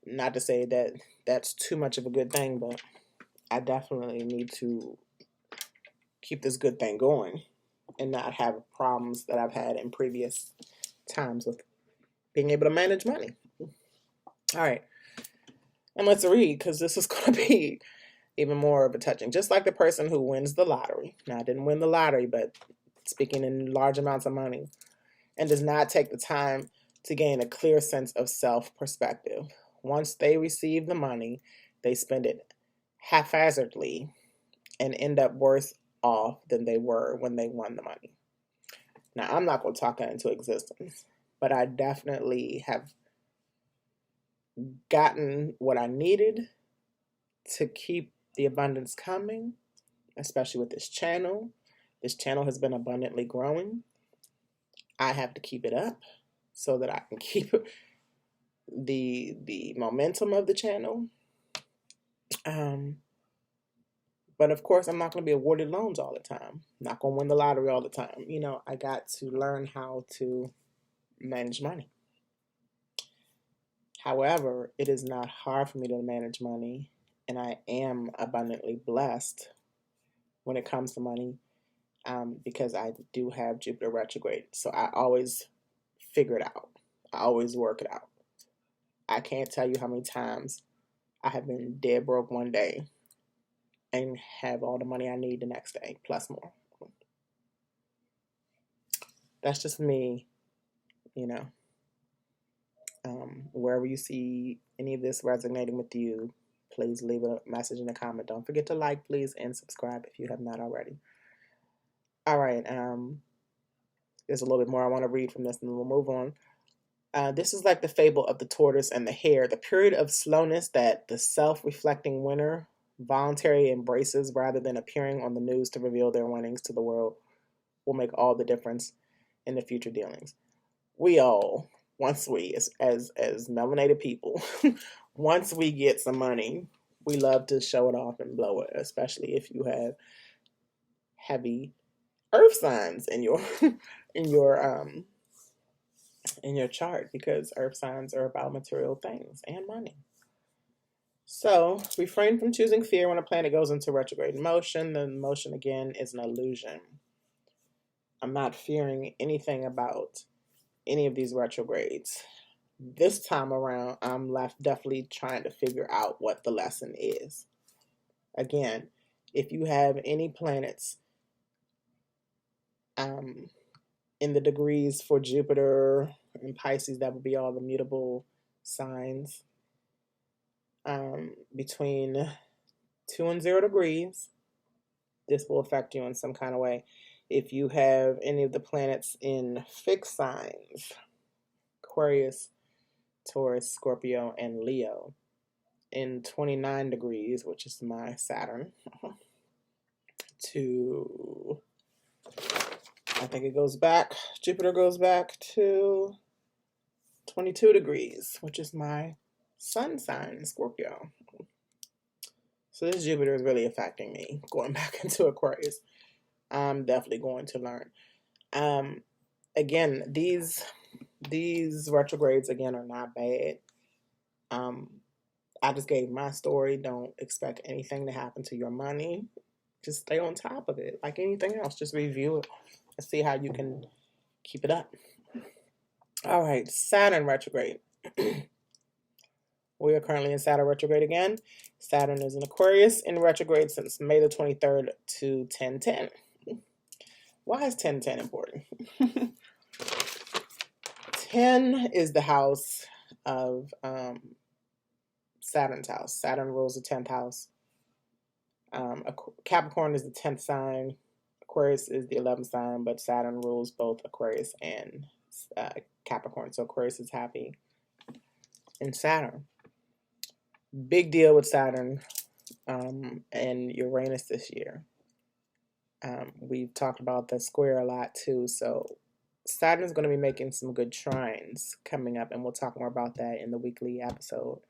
Not to say that that's too much of a good thing, but I definitely need to keep this good thing going and not have problems that I've had in previous times with being able to manage money. All right. And let's read, because this is going to be even more of a touching. Just like the person who wins the lottery. Now, I didn't win the lottery, but speaking in large amounts of money, and does not take the time to gain a clear sense of self-perspective. Once they receive the money, they spend it haphazardly and end up worse off than they were when they won the money. Now, I'm not going to talk that into existence, but I definitely have gotten what I needed to keep the abundance coming, especially with this channel. This channel has been abundantly growing. I have to keep it up so that I can keep the momentum of the channel. But of course, I'm not going to be awarded loans all the time. I'm not going to win the lottery all the time. I got to learn how to manage money. However, it is not hard for me to manage money, and I am abundantly blessed when it comes to money, because I do have Jupiter retrograde. So I always figure it out. I always work it out. I can't tell you how many times I have been dead broke one day and have all the money I need the next day, plus more. That's just me, Wherever you see any of this resonating with you, please leave a message in the comment. Don't forget to like, please, and subscribe if you have not already. All right, there's a little bit more I want to read from this, and then we'll move on. This is like the fable of the tortoise and the hare, the period of slowness that the self-reflecting winner voluntarily embraces rather than appearing on the news to reveal their winnings to the world will make all the difference in the future dealings. We all, once we, as melanated people, once we get some money, we love to show it off and blow it, especially if you have heavy earth signs in your in your chart, because earth signs are about material things and money. So refrain from choosing fear when a planet goes into retrograde motion. The motion, again, is an illusion. I'm not fearing anything about any of these retrogrades. This time around, I'm definitely trying to figure out what the lesson is. Again, if you have any planets in the degrees for Jupiter and Pisces, that would be all the mutable signs, between 2 and 0 degrees, this will affect you in some kind of way. If you have any of the planets in fixed signs, Aquarius, Taurus, Scorpio, and Leo, in 29 degrees, which is my Saturn, to, I think it goes back, Jupiter goes back to 22 degrees, which is my sun sign, Scorpio. So this Jupiter is really affecting me, going back into Aquarius. I'm definitely going to learn. Again, these retrogrades, again, are not bad. I just gave my story. Don't expect anything to happen to your money. Just stay on top of it. Like anything else, just review it and see how you can keep it up. All right, Saturn retrograde. We are currently in Saturn retrograde again. Saturn is in Aquarius in retrograde since May the 23rd to 1010. Why is 1010 important? 10 is the house of Saturn's house. Saturn rules the 10th house. Capricorn is the 10th sign. Aquarius is the 11th sign, but Saturn rules both Aquarius and Capricorn. So Aquarius is happy in Saturn. Big deal with Saturn and Uranus this year. We've talked about the square a lot too. So Saturn is going to be making some good trines coming up, and we'll talk more about that in the weekly episode.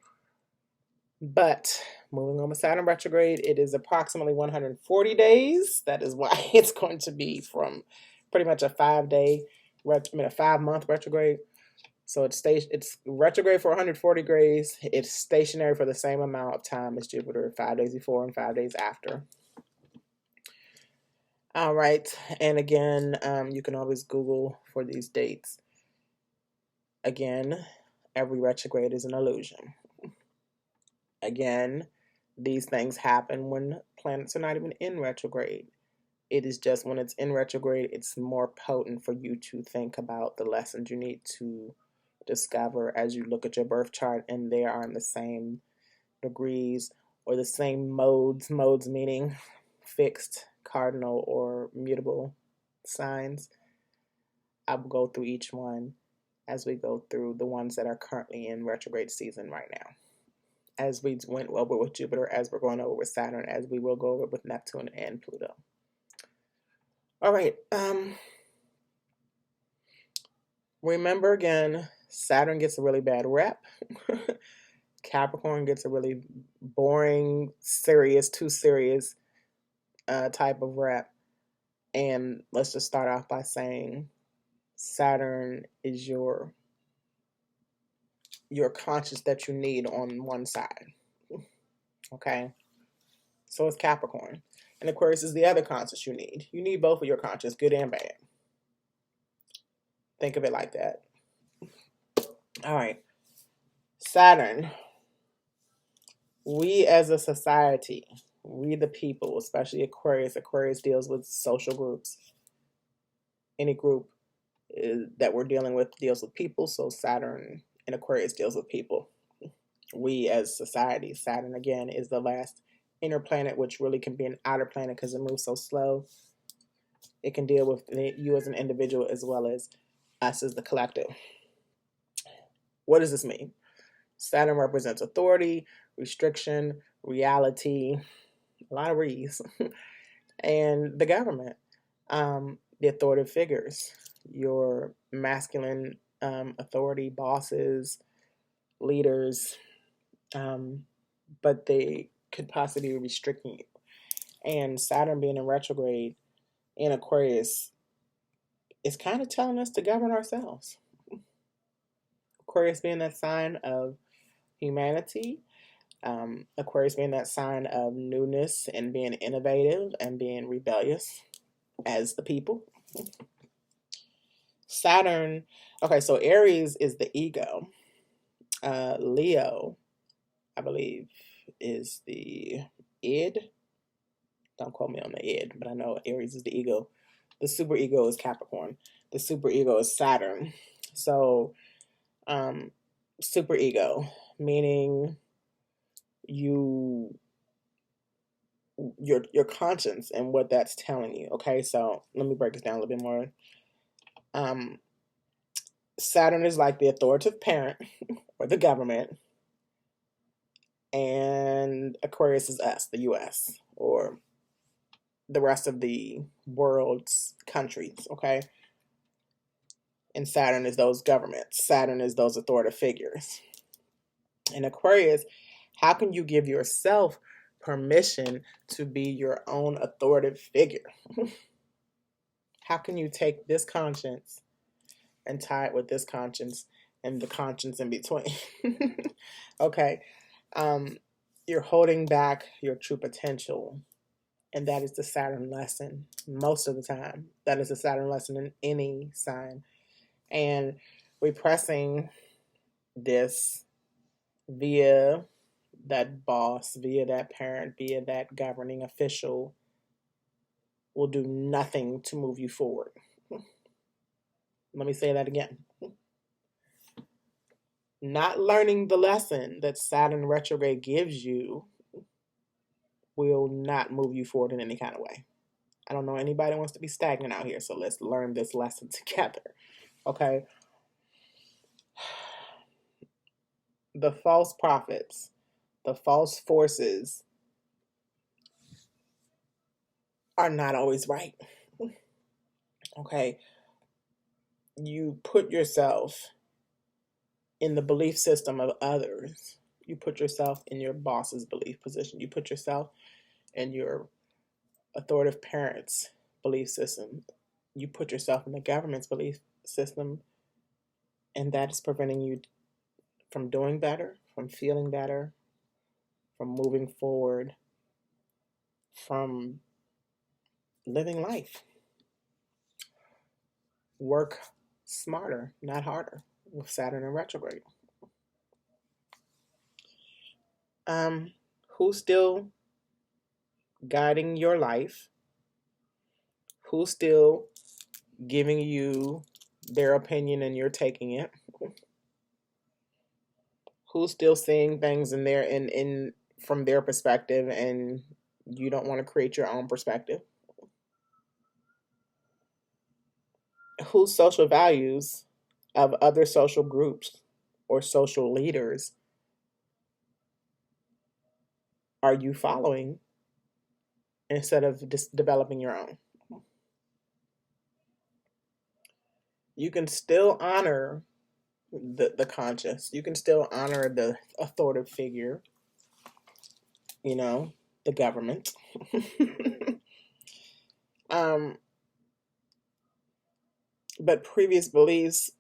But moving on with Saturn retrograde, it is approximately 140 days. That is why it's going to be from pretty much a 5-month retrograde. So it's retrograde for 140 days. It's stationary for the same amount of time as Jupiter, 5 days before and 5 days after. All right, and again, you can always Google for these dates. Again, every retrograde is an illusion. Again, these things happen when planets are not even in retrograde. It is just when it's in retrograde, it's more potent for you to think about the lessons you need to discover as you look at your birth chart, and they are in the same degrees or the same modes meaning fixed, cardinal, or mutable signs. I'll go through each one as we go through the ones that are currently in retrograde season right now. As we went over with Jupiter, as we're going over with Saturn, as we will go over with Neptune and Pluto. All right. Remember again, Saturn gets a really bad rep. Capricorn gets a really boring, too serious type of rep. And let's just start off by saying Saturn is your conscience that you need on one side. Okay? So it's Capricorn. And Aquarius is the other conscience you need. You need both of your conscience, good and bad. Think of it like that. All right. Saturn. We as a society, we the people, especially Aquarius deals with social groups. Any group that we're dealing with deals with people, so Saturn and Aquarius deals with people. We as society, Saturn again is the last inner planet, which really can be an outer planet because it moves so slow. It can deal with you as an individual as well as us as the collective. What does this mean? Saturn represents authority, restriction, reality, a lot of re's, and the government, the authoritative figures, your masculine authority, bosses, leaders, but they could possibly be restricting you. And Saturn being in retrograde in Aquarius is kind of telling us to govern ourselves. Aquarius being that sign of humanity, Aquarius being that sign of newness and being innovative and being rebellious as the people. Saturn, okay, so Aries is the ego. Leo, I believe, is the id. Don't quote me on the id, but I know Aries is the ego. The super ego is Capricorn. The super ego is Saturn. So, super ego, meaning your conscience and what that's telling you. Okay, so let me break this down a little bit more. Saturn is like the authoritative parent or the government, and Aquarius is us, the U.S., or the rest of the world's countries, okay? And Saturn is those governments. Saturn is those authoritative figures. In Aquarius, how can you give yourself permission to be your own authoritative figure? How can you take this conscience and tie it with this conscience and the conscience in between? Okay. You're holding back your true potential. And that is the Saturn lesson most of the time. That is the Saturn lesson in any sign. And repressing this via that boss, via that parent, via that governing official will do nothing to move you forward. Let me say that again. Not learning the lesson that Saturn retrograde gives you will not move you forward in any kind of way. I don't know anybody wants to be stagnant out here, so let's learn this lesson together. Okay? The false prophets, the false forces are not always right. Okay? You put yourself in the belief system of others. You put yourself in your boss's belief position. You put yourself in your authoritative parents' belief system. You put yourself in the government's belief system, and that is preventing you from doing better, from feeling better, from moving forward, from living life. Work smarter, not harder, with Saturn in retrograde. Who's still guiding your life? Who's still giving you their opinion and you're taking it? Who's still seeing things in from their perspective and you don't want to create your own perspective? Whose social values of other social groups or social leaders are you following instead of just developing your own? You can still honor the conscious. You can still honor the authoritative figure, the government. But previous beliefs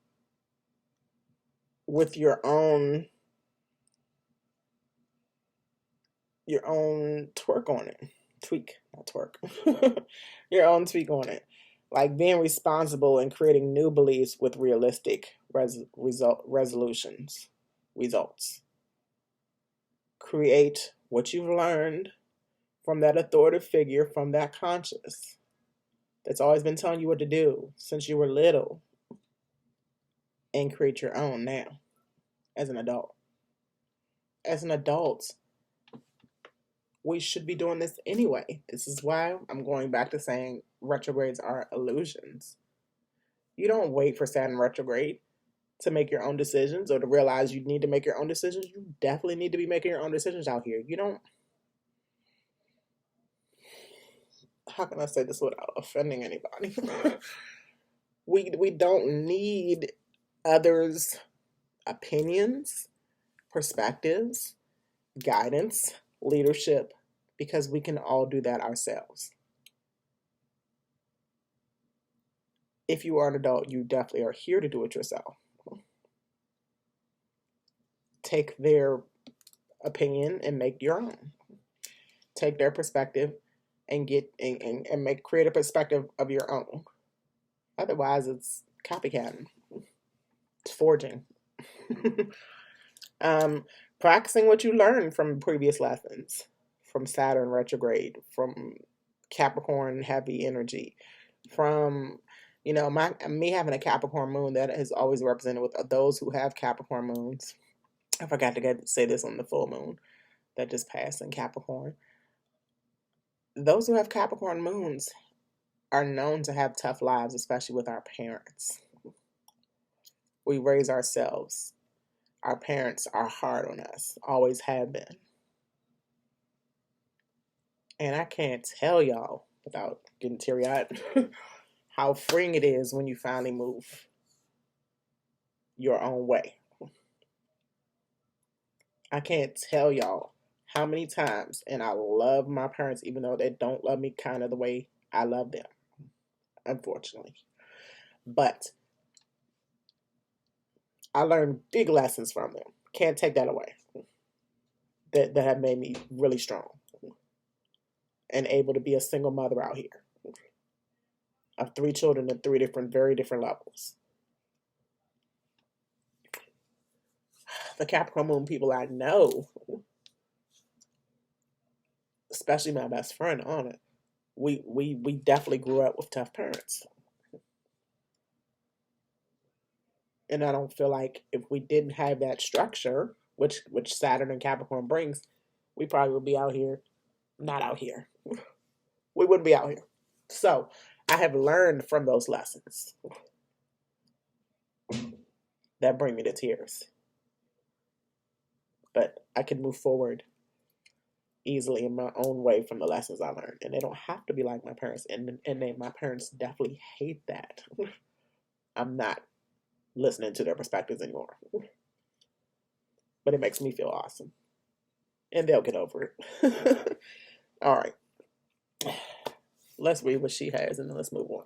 with your own tweak on it, like being responsible and creating new beliefs with realistic results. Create what you've learned from that authoritative figure, from that conscious that's always been telling you what to do since you were little, and create your own now as an adult. As an adult, we should be doing this anyway. This is why I'm going back to saying retrogrades are illusions. You don't wait for Saturn retrograde to make your own decisions or to realize you need to make your own decisions. You definitely need to be making your own decisions out here. You don't, how can I say this without offending anybody? We don't need others' opinions, perspectives, guidance, leadership, because we can all do that ourselves. If you are an adult, you definitely are here to do it yourself. Take their opinion and make your own. Take their perspective and create a perspective of your own. Otherwise, it's copycatting. It's forging. Practicing what you learned from previous lessons, from Saturn retrograde, from Capricorn heavy energy, from me having a Capricorn moon that is always represented with those who have Capricorn moons. I forgot to say this on the full moon that just passed in Capricorn. Those who have Capricorn moons are known to have tough lives, especially with our parents. We raise ourselves. Our parents are hard on us, always have been. And I can't tell y'all, without getting teary-eyed, how freeing it is when you finally move your own way. I can't tell y'all how many times, and I love my parents even though they don't love me kind of the way I love them, unfortunately. But I learned big lessons from them. Can't take that away. That have made me really strong and able to be a single mother out here of 3 children at 3 very different levels. The Capricorn moon people I know, especially my best friend on it, we definitely grew up with tough parents. And I don't feel like if we didn't have that structure, which Saturn and Capricorn brings, we probably would be out here, not out here. We wouldn't be out here. So I have learned from those lessons that bring me to tears. But I can move forward easily in my own way from the lessons I learned. And they don't have to be like my parents. And my parents definitely hate that. I'm not listening to their perspectives anymore. But it makes me feel awesome. and they'll get over it. All right. Let's read what she has, and then let's move on.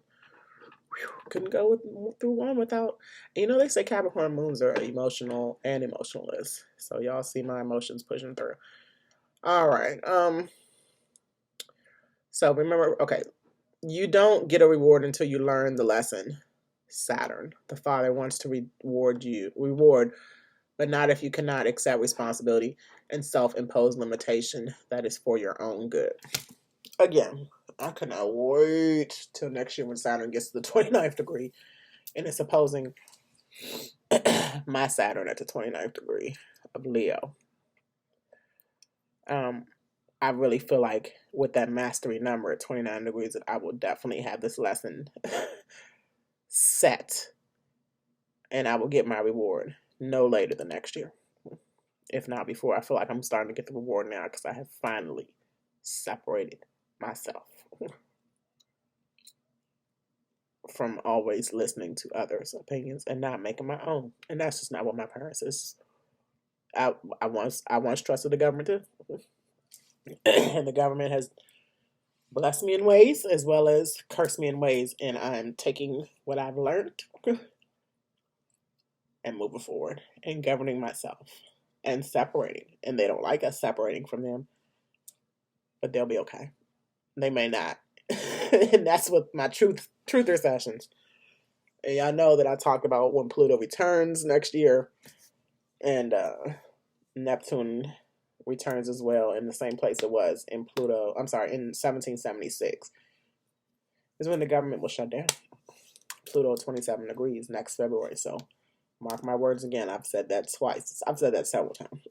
Couldn't go through one without, they say Capricorn moons are emotional and emotionless. So y'all see my emotions pushing through. All right. So remember, okay, you don't get a reward until you learn the lesson. Saturn, the father wants to reward, but not if you cannot accept responsibility and self-imposed limitation that is for your own good. Again, I cannot wait till next year when Saturn gets to the 29th degree and it's opposing my Saturn at the 29th degree of Leo. I really feel like with that mastery number at 29 degrees that I will definitely have this lesson set, and I will get my reward no later than next year, if not before. I feel like I'm starting to get the reward now because I have finally separated myself from always listening to others' opinions and not making my own. And that's just not what my parents is. I once trusted the government too. And the government has blessed me in ways as well as cursed me in ways, and I'm taking what I've learned and moving forward and governing myself and separating. And they don't like us separating from them, but they'll be okay. They may not. And that's what my truther sessions. And y'all know that I talked about when Pluto returns next year, and Neptune returns as well in the same place it was in in 1776. Is when the government will shut down. Pluto 27 degrees next February. So mark my words again. I've said that twice. I've said that several times.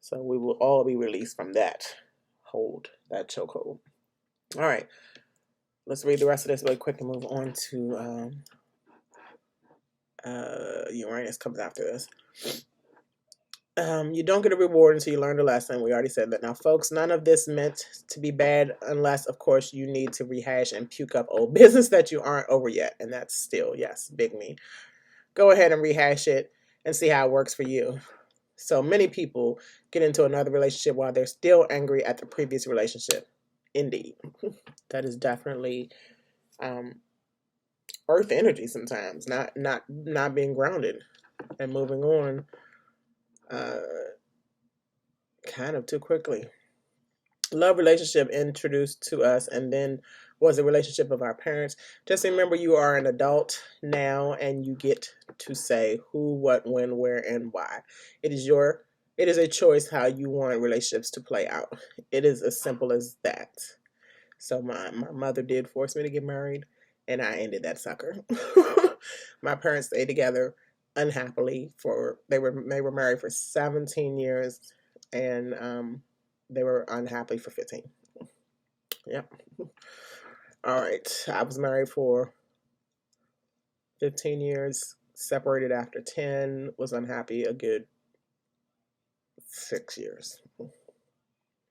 So we will all be released from that hold, that chokehold. All right. Let's read the rest of this really quick and move on to Uranus comes after this. You don't get a reward until you learn the lesson. We already said that. Now, folks, none of this meant to be bad unless, of course, you need to rehash and puke up old business that you aren't over yet. And that's still, yes, big me. Go ahead and rehash it and see how it works for you. So many people get into another relationship while they're still angry at the previous relationship. Indeed. That is definitely earth energy sometimes, not being grounded and moving on kind of too quickly. Love relationship introduced to us and then was a relationship of our parents. Just remember you are an adult now and you get to say who, what, when, where, and why. It is a choice how you want relationships to play out. It is as simple as that. So my mother did force me to get married, and I ended that sucker. My parents stayed together unhappily they were married for 17 years, and they were unhappy for 15. Yep. All right. I was married for 15 years, separated after 10, was unhappy a good 6 years,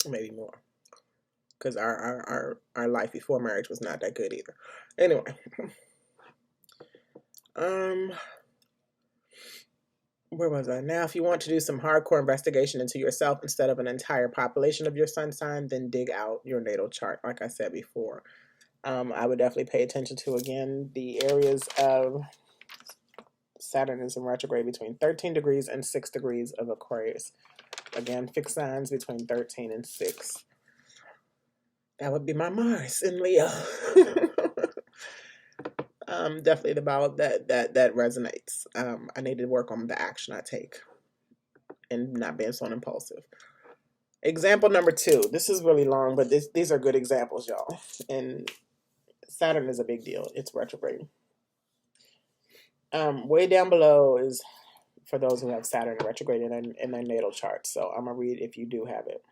maybe more. Because our life before marriage was not that good either. Anyway. Where was I? Now, if you want to do some hardcore investigation into yourself instead of an entire population of your sun sign, then dig out your natal chart, like I said before. I would definitely pay attention to, again, the areas of Saturn is in retrograde between 13 degrees and 6 degrees of Aquarius. Again, fixed signs between 13 and 6. That would be my Mars in Leo. Definitely the ballot that resonates. I need to work on the action I take and not being so impulsive. Example number 2. This is really long, but these are good examples, y'all. And Saturn is a big deal. It's retrograde. Way down below is for those who have Saturn retrograde in their natal chart. So I'm going to read if you do have it.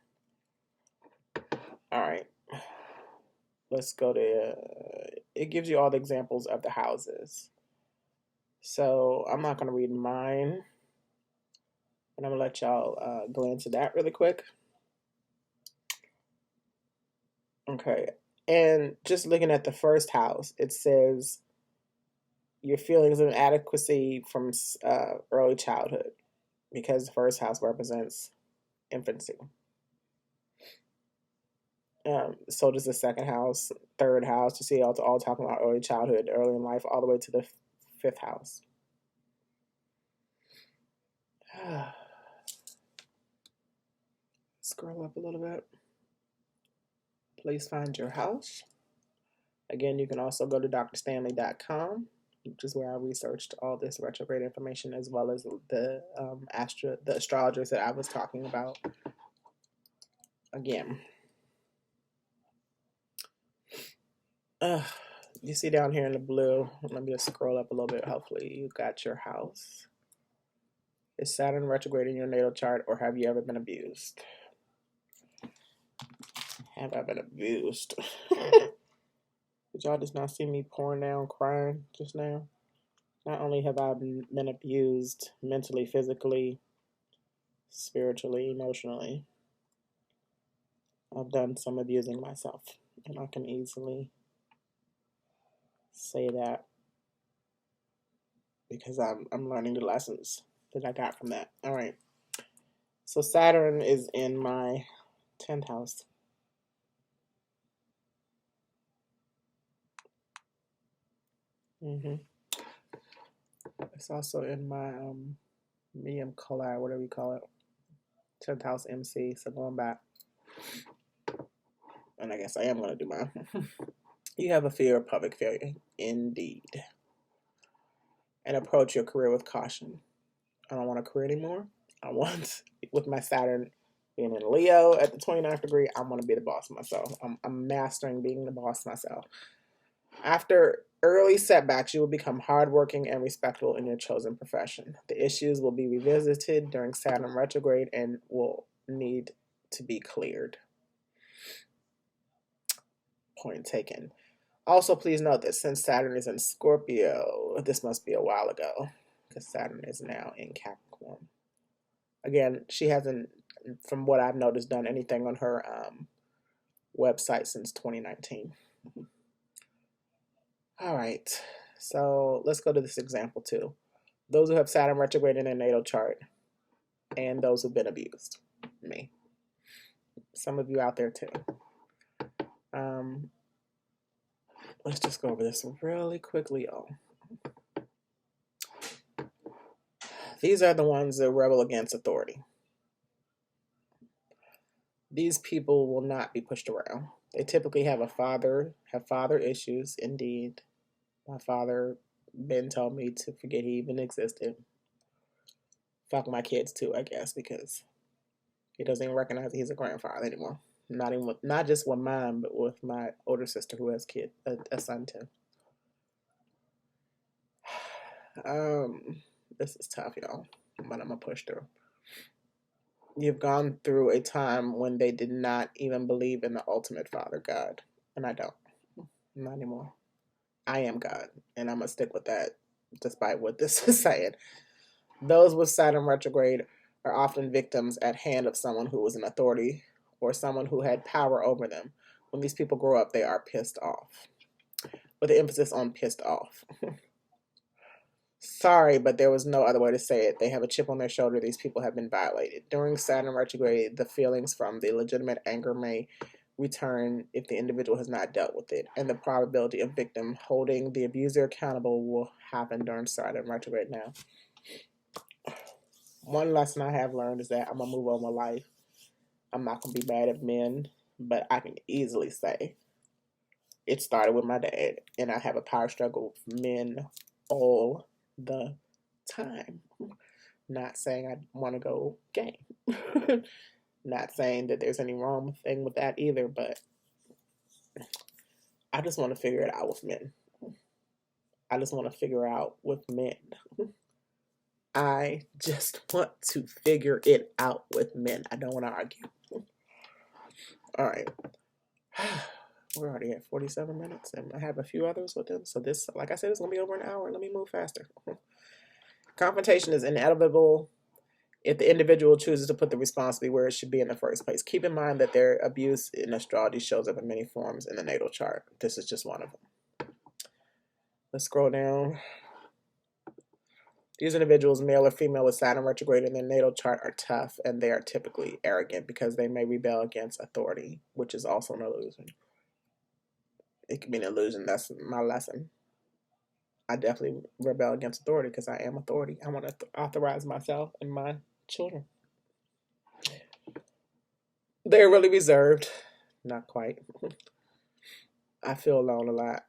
All right. Let's go to, it gives you all the examples of the houses. So I'm not going to read mine, and I'm going to let y'all go into that really quick. Okay. And just looking at the first house, it says your feelings of inadequacy from early childhood, because the first house represents infancy. So does the second house, third house. You see, all talking about early childhood, early in life, all the way to the fifth house. Scroll up a little bit. Please find your house. Again, you can also go to drstanley.com, which is where I researched all this retrograde information, as well as the astrologers that I was talking about. Again, you see down here in the blue, let me just scroll up a little bit. Hopefully you got your house. Is Saturn retrograde in your natal chart, or have you ever been abused? Have I been abused? Did y'all just not see me pouring down crying just now? Not only have I been abused mentally, physically, spiritually, emotionally, I've done some abusing myself. And I can easily say that because I'm learning the lessons that I got from that. All right. So Saturn is in my 10th house. It's also in my medium color, whatever you call it, 10th house MC. So going back, and I guess I am going to do mine. You have a fear of public failure, indeed, and approach your career with caution. I don't want a career anymore. I want, with my Saturn being in Leo at the 29th degree, I want to be the boss of myself. I'm mastering being the boss myself. After early setbacks, you will become hardworking and respectable in your chosen profession. The issues will be revisited during Saturn retrograde and will need to be cleared. Point taken. Also, please note that since Saturn is in Scorpio, this must be a while ago, because Saturn is now in Capricorn. Again, she hasn't, from what I've noticed, done anything on her website since 2019. All right, so let's go to this example too. Those who have Saturn retrograde in their natal chart and those who've been abused. Me. Some of you out there too. Let's just go over this really quickly, y'all. These are the ones that rebel against authority. These people will not be pushed around. They typically have father issues, indeed. My father, Ben, told me to forget he even existed. Fuck my kids too, I guess, because he doesn't even recognize that he's a grandfather anymore. Not just with mine, but with my older sister who has a son too. This is tough, y'all, but I'm gonna push through. You've gone through a time when they did not even believe in the ultimate Father, God, and I don't. Not anymore. I am God, and I'm gonna stick with that, despite what this is saying. Those with Saturn retrograde are often victims at hand of someone who was in authority or someone who had power over them. When these people grow up, they are pissed off, with the emphasis on pissed off. Sorry, but there was no other way to say it. They have a chip on their shoulder. These people have been violated. During Saturn retrograde, the feelings from the legitimate anger may return if the individual has not dealt with it, and the probability of victim holding the abuser accountable will happen during Saturn retrograde. Now, one lesson I have learned is that I'm going to move on with life. I'm not going to be mad at men, but I can easily say it started with my dad, and I have a power struggle with men all the time. Not saying I want to go gay. Not saying that there's any wrong thing with that either, but I just want to figure it out with men. I just want to figure out with men. I just want to figure it out with men. I don't want to argue. All right. We're already at 47 minutes, and I have a few others with them. So this, like I said, it's going to be over an hour. Let me move faster. Confrontation is inevitable if the individual chooses to put the responsibility where it should be in the first place. Keep in mind that their abuse in astrology shows up in many forms in the natal chart. This is just one of them. Let's scroll down. These individuals, male or female with Saturn retrograde in their natal chart, are tough, and they are typically arrogant because they may rebel against authority, which is also an illusion. It can be an illusion. That's my lesson. I definitely rebel against authority because I am authority. I want to authorize myself and my children. They're really reserved. Not quite. I feel alone a lot.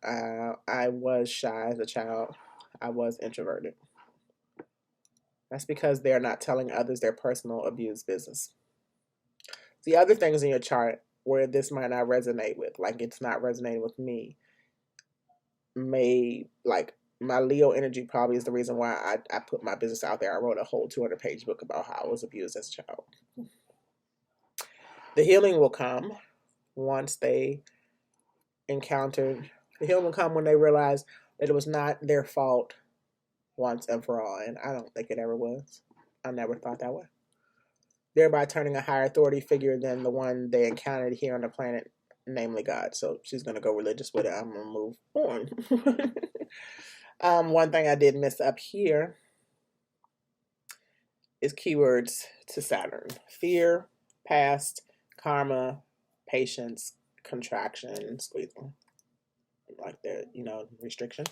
I was shy as a child. I was introverted. That's because they're not telling others their personal abuse business. The other things in your chart where this might not resonate with, like it's not resonating with me, like my Leo energy probably is the reason why I put my business out there. I wrote a whole 200-page book about how I was abused as a child. The healing will come once they encountered. The healing will come when they realize that it was not their fault once and for all, and I don't think it ever was. I never thought that way. Thereby turning a higher authority figure than the one they encountered here on the planet, namely God. So she's going to go religious with it. I'm going to move on. One thing I did miss up here is keywords to Saturn: fear, past, karma, patience, contraction, squeezing, like the, restriction.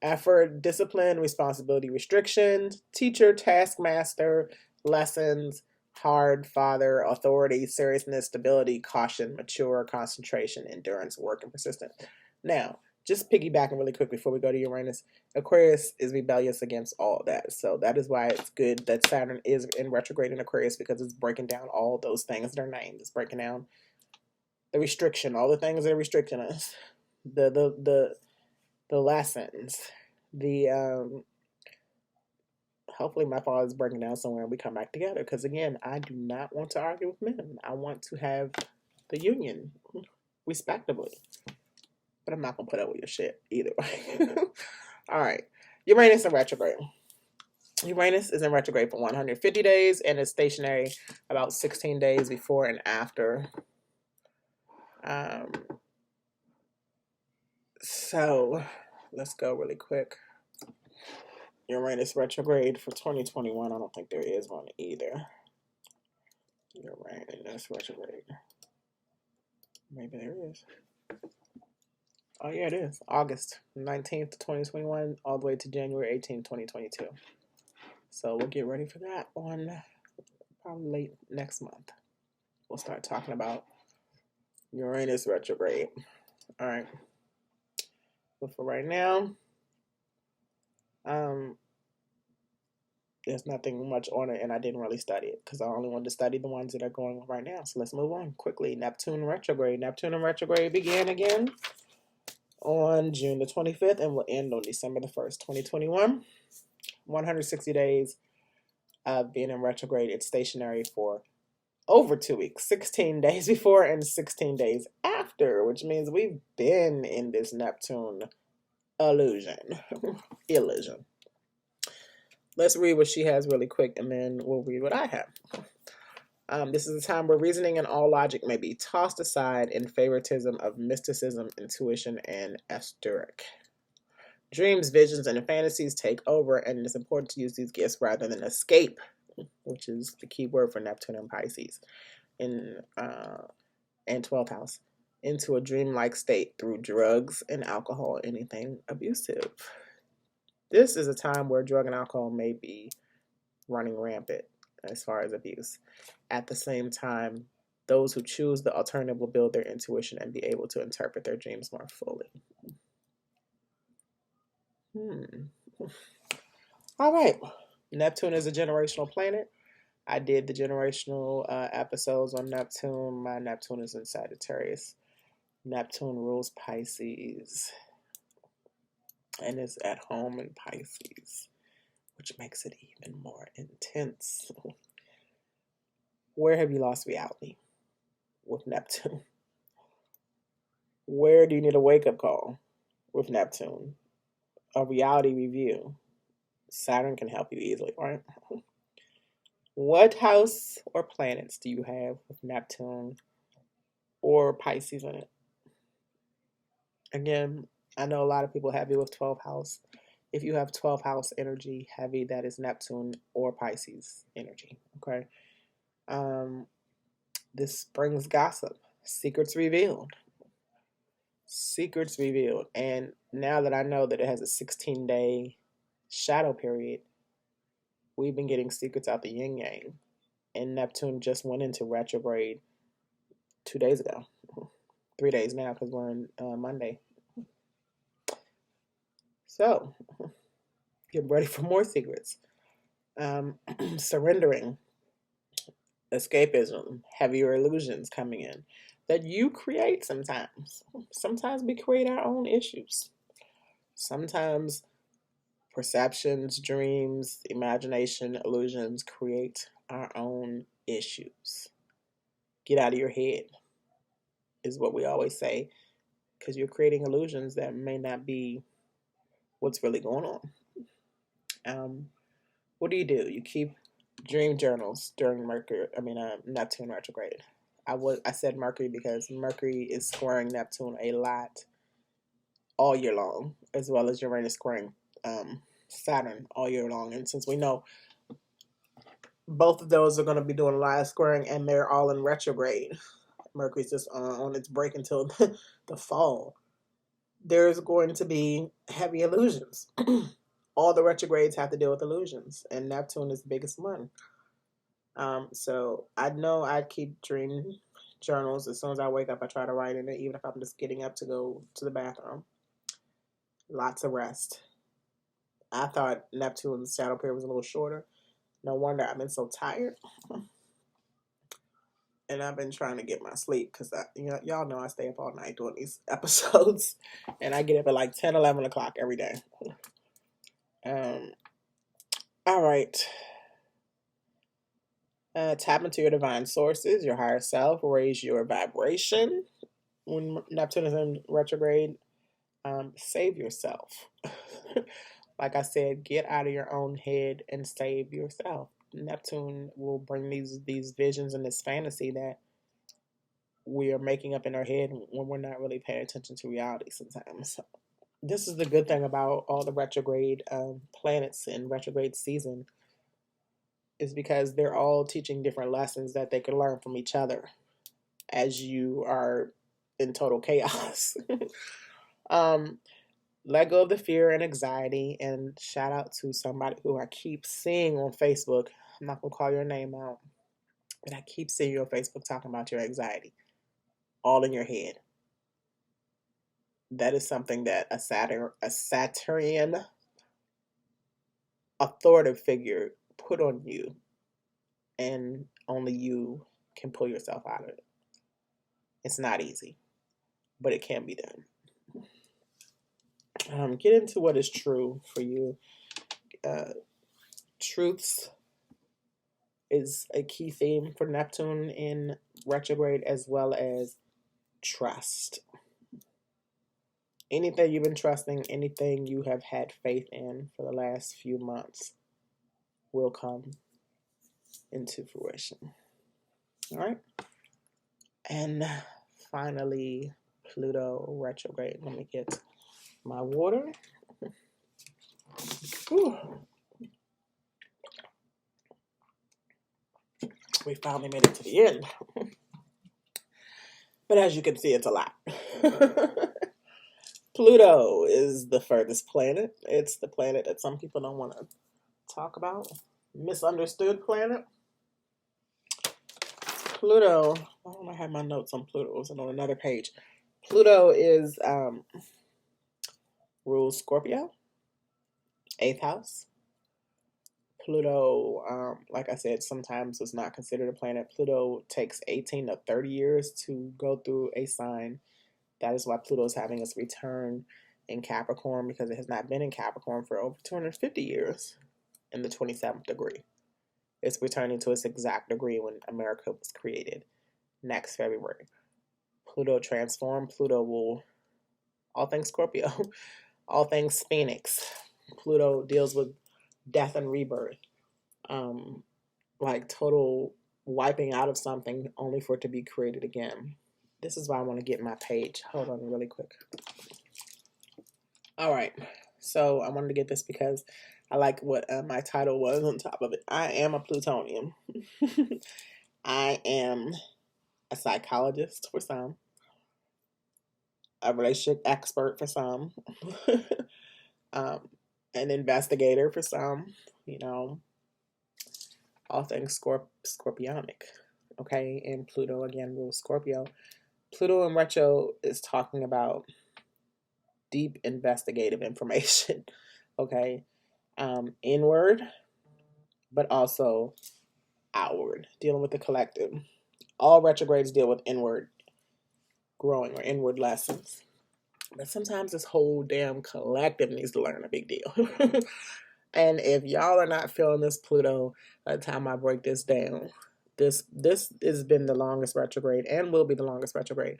Effort, discipline, responsibility, restriction, teacher, taskmaster, lessons, hard, father, authority, seriousness, stability, caution, mature, concentration, endurance, work, and persistence. Now, just piggybacking really quick before we go to Uranus, Aquarius is rebellious against all of that. So that is why it's good that Saturn is in retrograde in Aquarius, because it's breaking down all those things that are named. It's breaking down the restriction, all the things that are restricting us, the lessons, hopefully my father's breaking down somewhere and we come back together. Because again, I do not want to argue with men. I want to have the union respectably. But I'm not going to put up with your shit either way. All right. Uranus in retrograde. Uranus is in retrograde for 150 days and is stationary about 16 days before and after. So let's go really quick. Uranus retrograde for 2021. I don't think there is one either. Uranus retrograde. Maybe there is. Oh, yeah, it is. August 19th, 2021, all the way to January 18th, 2022. So we'll get ready for that one probably late next month. We'll start talking about Uranus retrograde. All right. But for right now, there's nothing much on it, and I didn't really study it because I only wanted to study the ones that are going on right now. So let's move on quickly. Neptune retrograde. Neptune retrograde began again on June the 25th and will end on December the 1st, 2021. 160 days of being in retrograde. It's stationary for over 2 weeks, 16 days before and 16 days after, which means we've been in this Neptune illusion. Let's read what she has really quick, and then we'll read what I have. This is a time where reasoning and all logic may be tossed aside in favoritism of mysticism, intuition, and esoteric. Dreams, visions, and fantasies take over, and it is important to use these gifts rather than escape, which is the key word for Neptune and Pisces in 12th house, into a dreamlike state through drugs and alcohol, anything abusive. This is a time where drug and alcohol may be running rampant as far as abuse. At the same time, those who choose the alternative will build their intuition and be able to interpret their dreams more fully. All right. Neptune is a generational planet. I did the generational episodes on Neptune. My Neptune is in Sagittarius. Neptune rules Pisces and is at home in Pisces, which makes it even more intense. Where have you lost reality with Neptune? Where do you need a wake-up call with Neptune? A reality review. Saturn can help you easily, right? What house or planets do you have with Neptune or Pisces in it? Again, I know a lot of people have you with 12th house. If you have 12th house energy heavy, that is Neptune or Pisces energy. Okay. This brings gossip, secrets revealed. Secrets revealed. And now that I know that it has a 16-day shadow period, we've been getting secrets out the yin yang. And Neptune just went into retrograde 2 days ago. 3 days now because we're on Monday. So, get ready for more secrets. Surrendering, escapism, heavier illusions coming in that you create sometimes. Sometimes we create our own issues. Sometimes perceptions, dreams, imagination, illusions create our own issues. Get out of your head is what we always say, because you're creating illusions that may not be what's really going on. What do? You keep dream journals during Neptune retrograde. I said Mercury because Mercury is squaring Neptune a lot all year long, as well as Uranus squaring Saturn all year long. And since we know both of those are going to be doing a lot of squaring, and they're all in retrograde, Mercury's just on its break until the fall, there's going to be heavy illusions. All the retrogrades have to deal with illusions, and Neptune is the biggest one. So I know I keep dream journals. As soon as I wake up, I try to write in it, even if I'm just getting up to go to the bathroom. Lots of rest. I thought Neptune's shadow period was a little shorter. No wonder I've been so tired. And I've been trying to get my sleep because y'all know I stay up all night doing these episodes. And I get up at like 10, 11 o'clock every day. All right. Tap into your divine sources, your higher self, raise your vibration. When Neptune is in retrograde, save yourself. Like I said, get out of your own head and save yourself. Neptune will bring these visions and this fantasy that we are making up in our head when we're not really paying attention to reality sometimes. So this is the good thing about all the retrograde planets in retrograde season, is because they're all teaching different lessons that they can learn from each other as you are in total chaos. Let go of the fear and anxiety, and shout out to somebody who I keep seeing on Facebook. I'm not going to call your name out, but I keep seeing you on Facebook talking about your anxiety all in your head. That is something that a Saturnian authoritative figure put on you, and only you can pull yourself out of it. It's not easy, but it can be done. Get into what is true for you. Truths is a key theme for Neptune in retrograde, as well as trust. Anything you've been trusting, anything you have had faith in for the last few months will come into fruition. All right. And finally, Pluto retrograde. Let me get my water. Whew. We finally made it to the end. But as you can see, it's a lot. Pluto is the furthest planet. It's the planet that some people don't want to talk about. Misunderstood planet. Pluto, why don't I have my notes on Pluto? It was on another page. Pluto is rules Scorpio, 8th house. Pluto, like I said, sometimes is not considered a planet. Pluto takes 18 to 30 years to go through a sign. That is why Pluto is having its return in Capricorn, because it has not been in Capricorn for over 250 years in the 27th degree. It's returning to its exact degree when America was created next February. Pluto transformed. Pluto will, all things Scorpio, all things Phoenix. Pluto deals with death and rebirth. Like total wiping out of something only for it to be created again. This is why I want to get my page. Hold on really quick. All right. So I wanted to get this because I like what my title was on top of it. I am a Plutonian. I am a psychologist for some, a relationship expert for some, um, an investigator for some, all things scorpionic. Okay, and Pluto again rules Scorpio. Pluto in retro is talking about deep investigative information. Okay, inward, but also outward, dealing with the collective. All retrogrades deal with inward growing or inward lessons. But sometimes this whole damn collective needs to learn a big deal. And if y'all are not feeling this Pluto by the time I break this down, this has been the longest retrograde and will be the longest retrograde.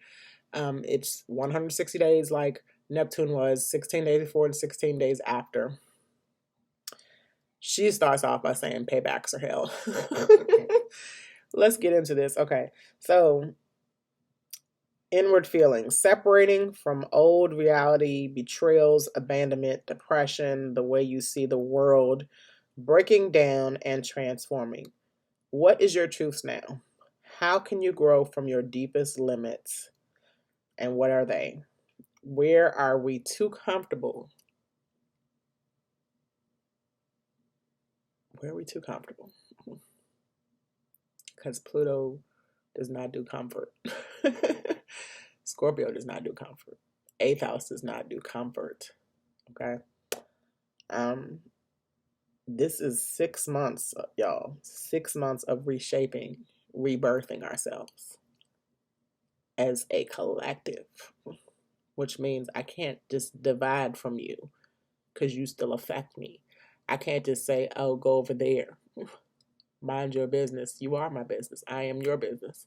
It's 160 days like Neptune was, 16 days before and 16 days after. She starts off by saying paybacks are hell. Let's get into this. Okay, so inward feelings, separating from old reality, betrayals, abandonment, depression, the way you see the world, breaking down and transforming. What is your truths now? How can you grow from your deepest limits? And what are they? Where are we too comfortable? Where are we too comfortable? Because Pluto does not do comfort. Scorpio does not do comfort. 8th house does not do comfort. Okay. This is 6 months, y'all. 6 months of reshaping, rebirthing ourselves as a collective, which means I can't just divide from you because you still affect me. I can't just say, oh, go over there. Mind your business. You are my business. I am your business.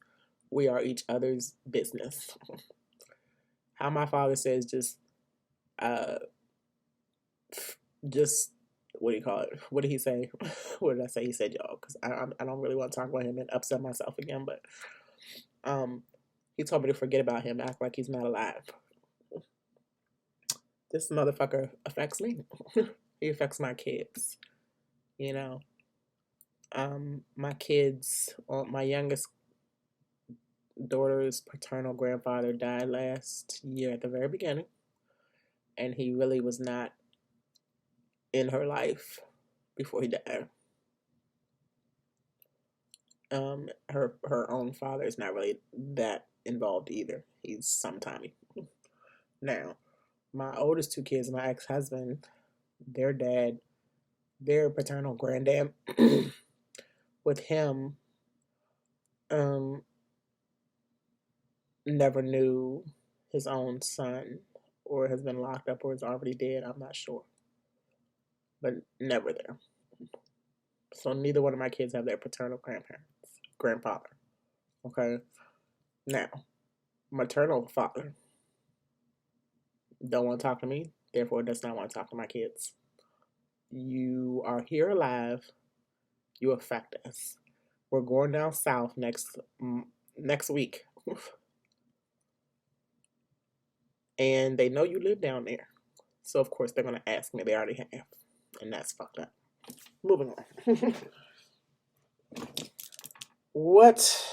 We are each other's business. How my father says, just, what do you call it? What did he say? What did I say? He said, y'all, because I don't really want to talk about him and upset myself again, but he told me to forget about him, act like he's not alive. This motherfucker affects me. He affects my kids, my kids, my youngest daughter's paternal grandfather died last year at the very beginning, and he really was not in her life before he died. Her own father is not really that involved either. He's sometimey. Now, my oldest 2 kids, my ex-husband, their dad, their paternal granddad, with him, never knew his own son, or has been locked up, or is already dead. I'm not sure, but never there. So neither one of my kids have their paternal grandfather. Okay. Now, maternal father don't want to talk to me, therefore does not want to talk to my kids. You are here alive. You affect us. We're going down south next week. And they know you live down there. So, of course, they're going to ask me. They already have. And that's fucked up. Moving on. What?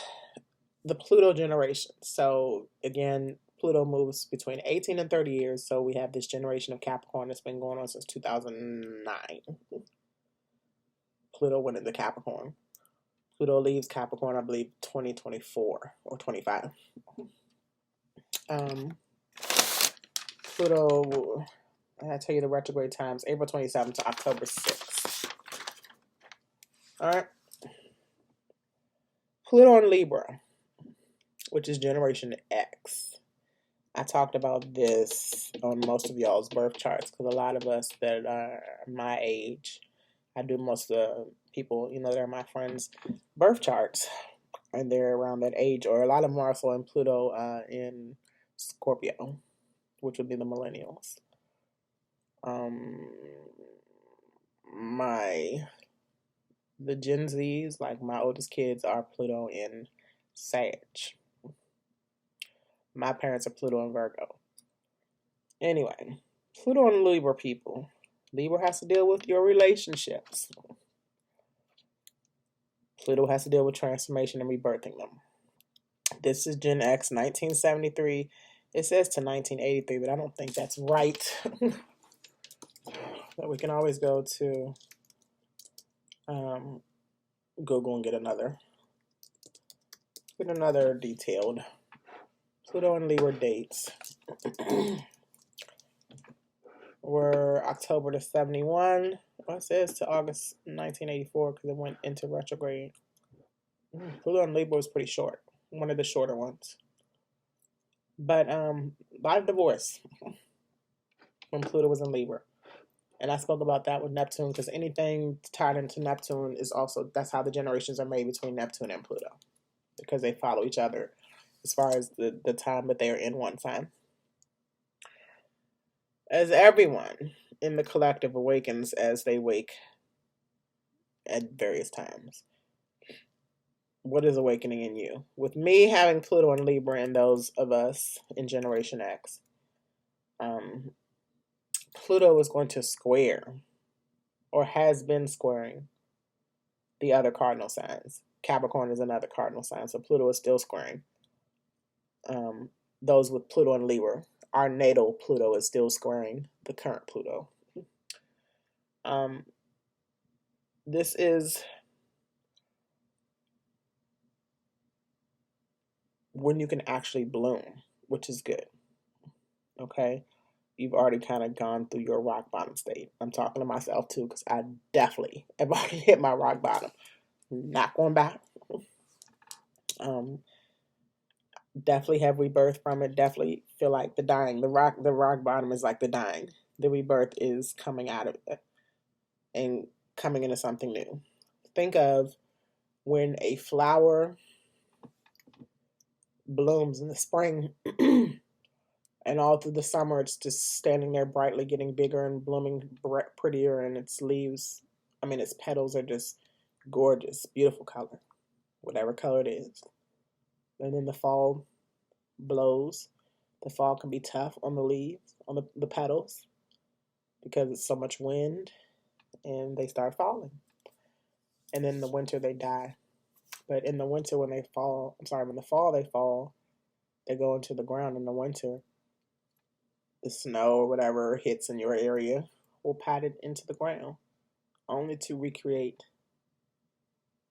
The Pluto generation. So, again, Pluto moves between 18 and 30 years. So, we have this generation of Capricorn that's been going on since 2009. Pluto went into Capricorn. Pluto leaves Capricorn, I believe, 2024 or 25. Pluto, I tell you the retrograde times, April 27th to October 6th. All right. Pluto in Libra, which is Generation X. I talked about this on most of y'all's birth charts because a lot of us that are my age, I do most of the people, that are my friends' birth charts, and they're around that age, or a lot of them are also in Pluto in Scorpio, which would be the millennials. The Gen Zs, like my oldest kids, are Pluto in Sag. My parents are Pluto in Virgo. Anyway, Pluto and Libra people. Libra has to deal with your relationships. Pluto has to deal with transformation and rebirthing them. This is Gen X 1973. It says to 1983, but I don't think that's right. But we can always go to Google and get another detailed Pluto and Libra dates. Were October to 71. Well, it says to August 1984 because it went into retrograde. Pluto and Libra was pretty short, one of the shorter ones. But live divorce when Pluto was in Libra. And I spoke about that with Neptune because anything tied into Neptune is also, that's how the generations are made between Neptune and Pluto, because they follow each other as far as the time that they are in one sign. As everyone in the collective awakens as they wake at various times. What is awakening in you? With me having Pluto and Libra and those of us in Generation X, Pluto is going to square, or has been squaring, the other cardinal signs. Capricorn is another cardinal sign, so Pluto is still squaring. Those with Pluto and Libra, our natal Pluto is still squaring the current Pluto. This is when you can actually bloom, which is good. Okay? You've already kind of gone through your rock bottom state. I'm talking to myself too, because I definitely have already hit my rock bottom. Not going back. Definitely have rebirth from it. Definitely feel like the dying. The rock bottom is like the dying. The rebirth is coming out of it and coming into something new. Think of when a flower blooms in the spring and all through the summer it's just standing there brightly, getting bigger and blooming prettier, and its leaves, its petals are just gorgeous, beautiful color, whatever color it is. And then the fall blows. The fall can be tough on the leaves, on the petals, because it's so much wind, and they start falling. And then in the winter they die. But in the winter when the fall they fall, they go into the ground. In the winter, the snow or whatever hits in your area will pat it into the ground, only to recreate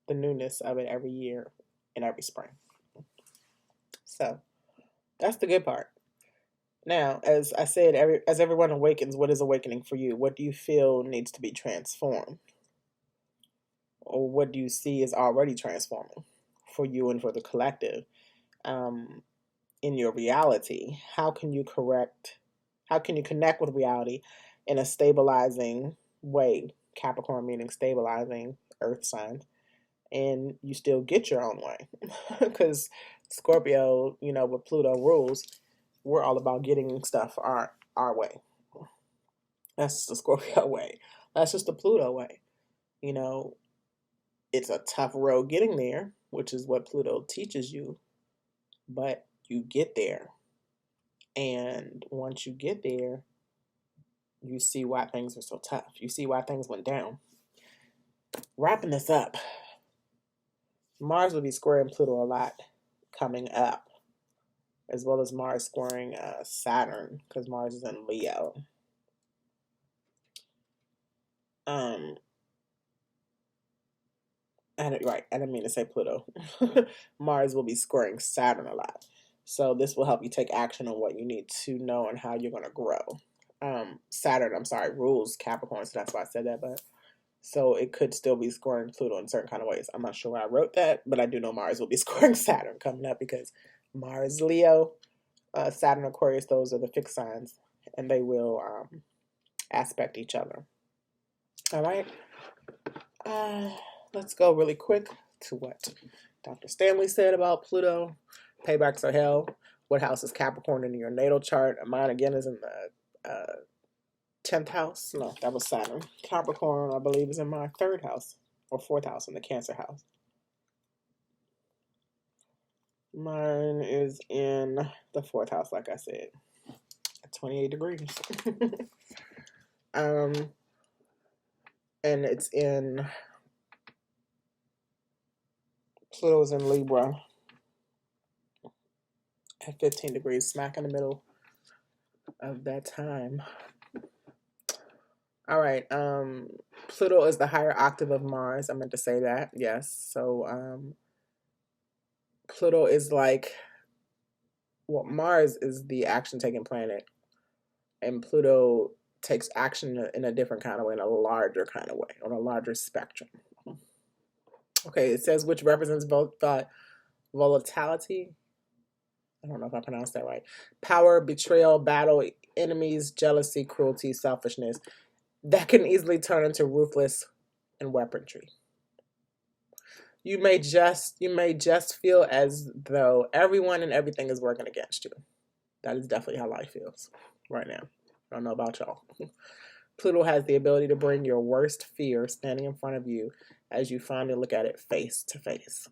the newness of it every year and every spring. So that's the good part. Now, as I said, as everyone awakens, what is awakening for you? What do you feel needs to be transformed? Or what do you see is already transforming for you and for the collective? In your reality, how can you connect with reality in a stabilizing way? Capricorn meaning stabilizing, earth signs, and you still get your own way. Because Scorpio, with Pluto rules, we're all about getting stuff our way. That's the Scorpio way. That's just the Pluto way. It's a tough road getting there, which is what Pluto teaches you, but you get there. And once you get there, you see why things are so tough. You see why things went down. Wrapping this up, Mars will be squaring Pluto a lot coming up, as well as Mars squaring Saturn, because Mars is in Leo. I didn't mean to say Pluto. Mars will be squaring Saturn a lot. So this will help you take action on what you need to know and how you're going to grow. Saturn, rules Capricorn, so that's why I said that. But so it could still be scoring Pluto in certain kind of ways. I'm not sure why I wrote that, but I do know Mars will be scoring Saturn coming up, because Mars, Leo, Saturn, Aquarius, those are the fixed signs, and they will aspect each other. All right. Let's go really quick to what Dr. Stanley said about Pluto. Paybacks are hell. What house is Capricorn in your natal chart? Mine, again, is in the 10th house. No, that was Saturn. Capricorn, I believe, is in my 3rd house or 4th house, in the Cancer house. Mine is in the 4th house, like I said. 28 degrees. And it's in, Pluto's in Libra at 15 degrees, smack in the middle of that time. All right. Pluto is the higher octave of Mars. I meant to say that. Yes. So Pluto is like, well, Mars is the action-taking planet, and Pluto takes action in a different kind of way, in a larger kind of way, on a larger spectrum. Okay, it says which represents volatility. I don't know if I pronounced that right. Power, betrayal, battle, enemies, jealousy, cruelty, selfishness. That can easily turn into ruthless and weaponry. You may just feel as though everyone and everything is working against you. That is definitely how life feels right now. I don't know about y'all. Pluto has the ability to bring your worst fear standing in front of you as you finally look at it face to face.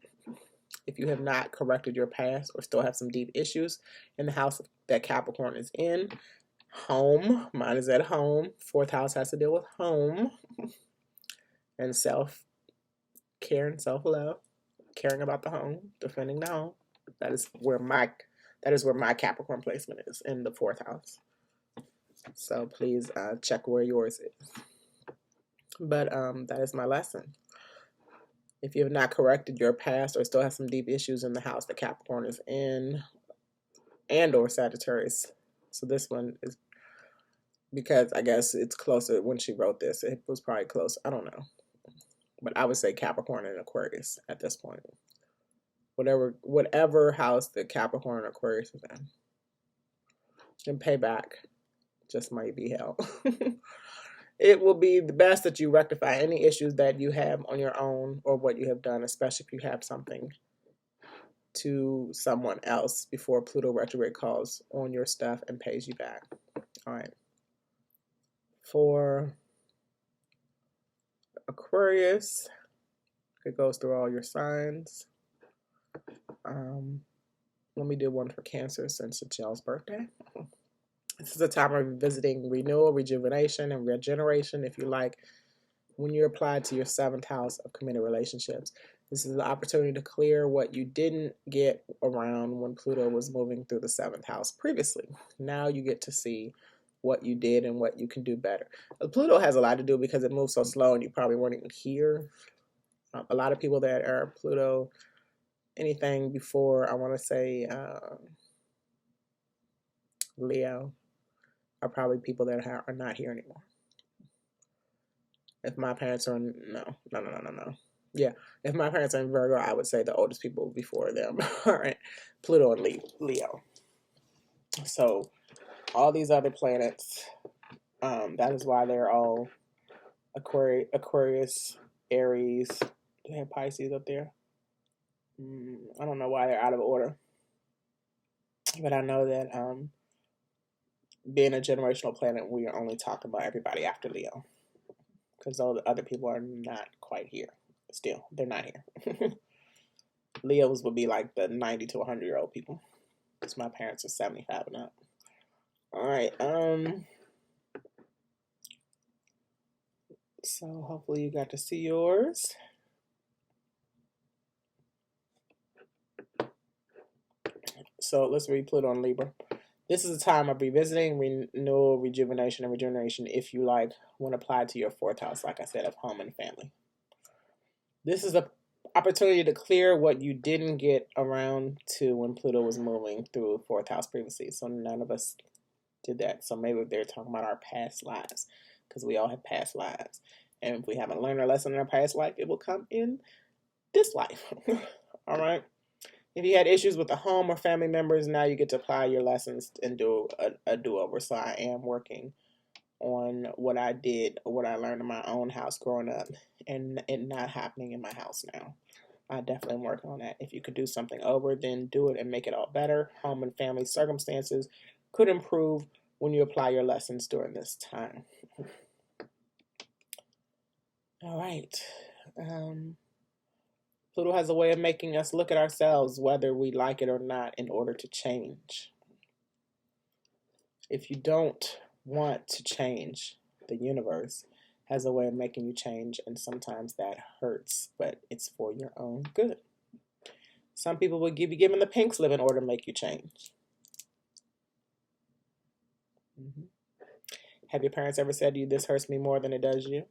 If you have not corrected your past or still have some deep issues in the house that Capricorn is in, home, mine is at home. Fourth house has to deal with home and self-care and self-love, caring about the home, defending the home. That is where my Capricorn placement is, in the fourth house. So please check where yours is. But that is my lesson. If you have not corrected your past or still have some deep issues in the house that Capricorn is in, and or Sagittarius. So this one is, because I guess it's closer when she wrote this. It was probably close. I don't know. But I would say Capricorn and Aquarius at this point. Whatever house the Capricorn and Aquarius is in. And payback just might be hell. It will be the best that you rectify any issues that you have on your own or what you have done, especially if you have something to someone else, before Pluto retrograde calls on your stuff and pays you back. All right. For Aquarius, it goes through all your signs. Let me do one for Cancer since it's y'all's birthday. This is a time of revisiting renewal, rejuvenation, and regeneration, if you like, when you're applied to your seventh house of committed relationships. This is an opportunity to clear what you didn't get around when Pluto was moving through the seventh house previously. Now you get to see what you did and what you can do better. Pluto has a lot to do because it moves so slow and you probably weren't even here. A lot of people that are Pluto, anything before, I want to say Leo, are probably people that are not here anymore. If my parents are no. Yeah, if my parents are in Virgo, I would say the oldest people before them are Pluto and Leo. So all these other planets, that is why they're all Aquarius, Aries. Do they have Pisces up there? I don't know why they're out of order. But I know that being a generational planet, we are only talking about everybody after Leo. Because all the other people are not quite here. Still, they're not here. Leos would be like the 90 to 100-year-old people. Because my parents are 75 and up. All right. So hopefully you got to see yours. So let's read Pluto and Libra. This is a time of revisiting, renewal, rejuvenation, and regeneration, if you like, when applied to your fourth house, like I said, of home and family. This is an opportunity to clear what you didn't get around to when Pluto was moving through fourth house previously. So none of us did that. So maybe they're talking about our past lives, because we all have past lives. And if we haven't learned our lesson in our past life, it will come in this life. All right. If you had issues with the home or family members, now you get to apply your lessons and do a do-over. So I am working on what I did, what I learned in my own house growing up, and it not happening in my house now. I definitely am working on that. If you could do something over, then do it and make it all better. Home and family circumstances could improve when you apply your lessons during this time. All right. Pluto has a way of making us look at ourselves, whether we like it or not, in order to change. If you don't want to change, the universe has a way of making you change, and sometimes that hurts, but it's for your own good. Some people will be given the pink slip in order to make you change. Have your parents ever said to you, this hurts me more than it does you?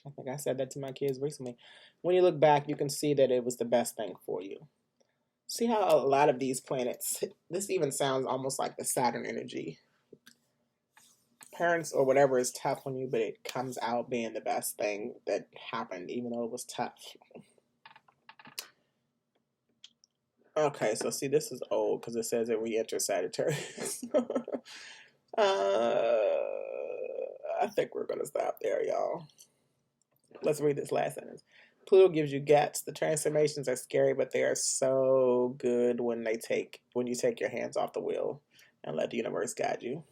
I think I said that to my kids recently. When you look back, you can see that it was the best thing for you. See how a lot of these planets, this even sounds almost like the Saturn energy. Parents or whatever is tough on you, but it comes out being the best thing that happened, even though it was tough. Okay, so see, this is old because it says it re-enters Sagittarius. I think we're going to stop there, y'all. Let's read this last sentence. Pluto gives you guts. The transformations are scary, but they are so good when you take your hands off the wheel and let the universe guide you.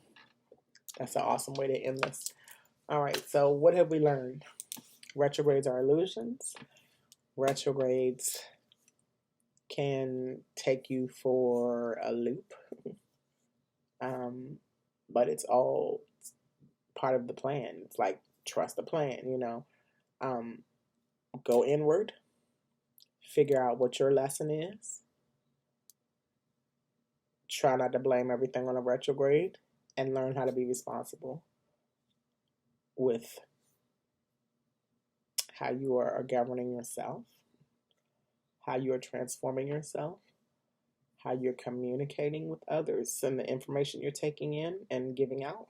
That's an awesome way to end this. All right, so what have we learned? Retrogrades are illusions. Retrogrades can take you for a loop. But it's all part of the plan. It's like, trust the plan, you know. Go inward. Figure out what your lesson is. Try not to blame everything on a retrograde, and learn how to be responsible with how you are governing yourself, how you are transforming yourself, how you're communicating with others, and the information you're taking in and giving out.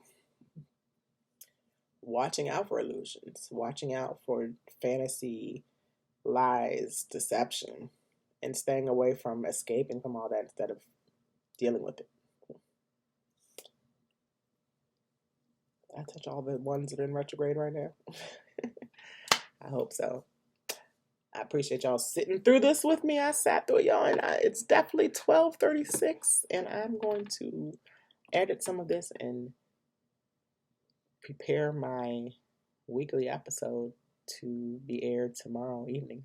Watching out for illusions, watching out for fantasy, lies, deception, and staying away from escaping from all that instead of dealing with it. I touch all the ones that are in retrograde right now. I hope so. I appreciate y'all sitting through this with me. I sat through it, y'all, and it's definitely 12:36, and I'm going to edit some of this and prepare my weekly episode to be aired tomorrow evening.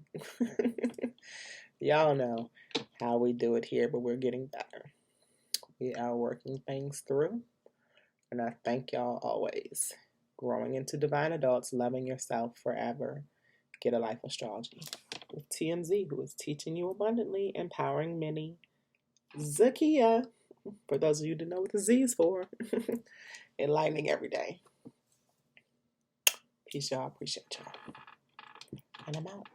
Y'all know how we do it here, but we're getting better. We are working things through, and I thank y'all always. Growing into divine adults, loving yourself forever. Gidalyfe Astrology with TMZ, who is teaching you abundantly, empowering many. Zakia, for those of you who know what the Z is for. Enlightening every day. Peace, y'all. Appreciate y'all. And I'm out.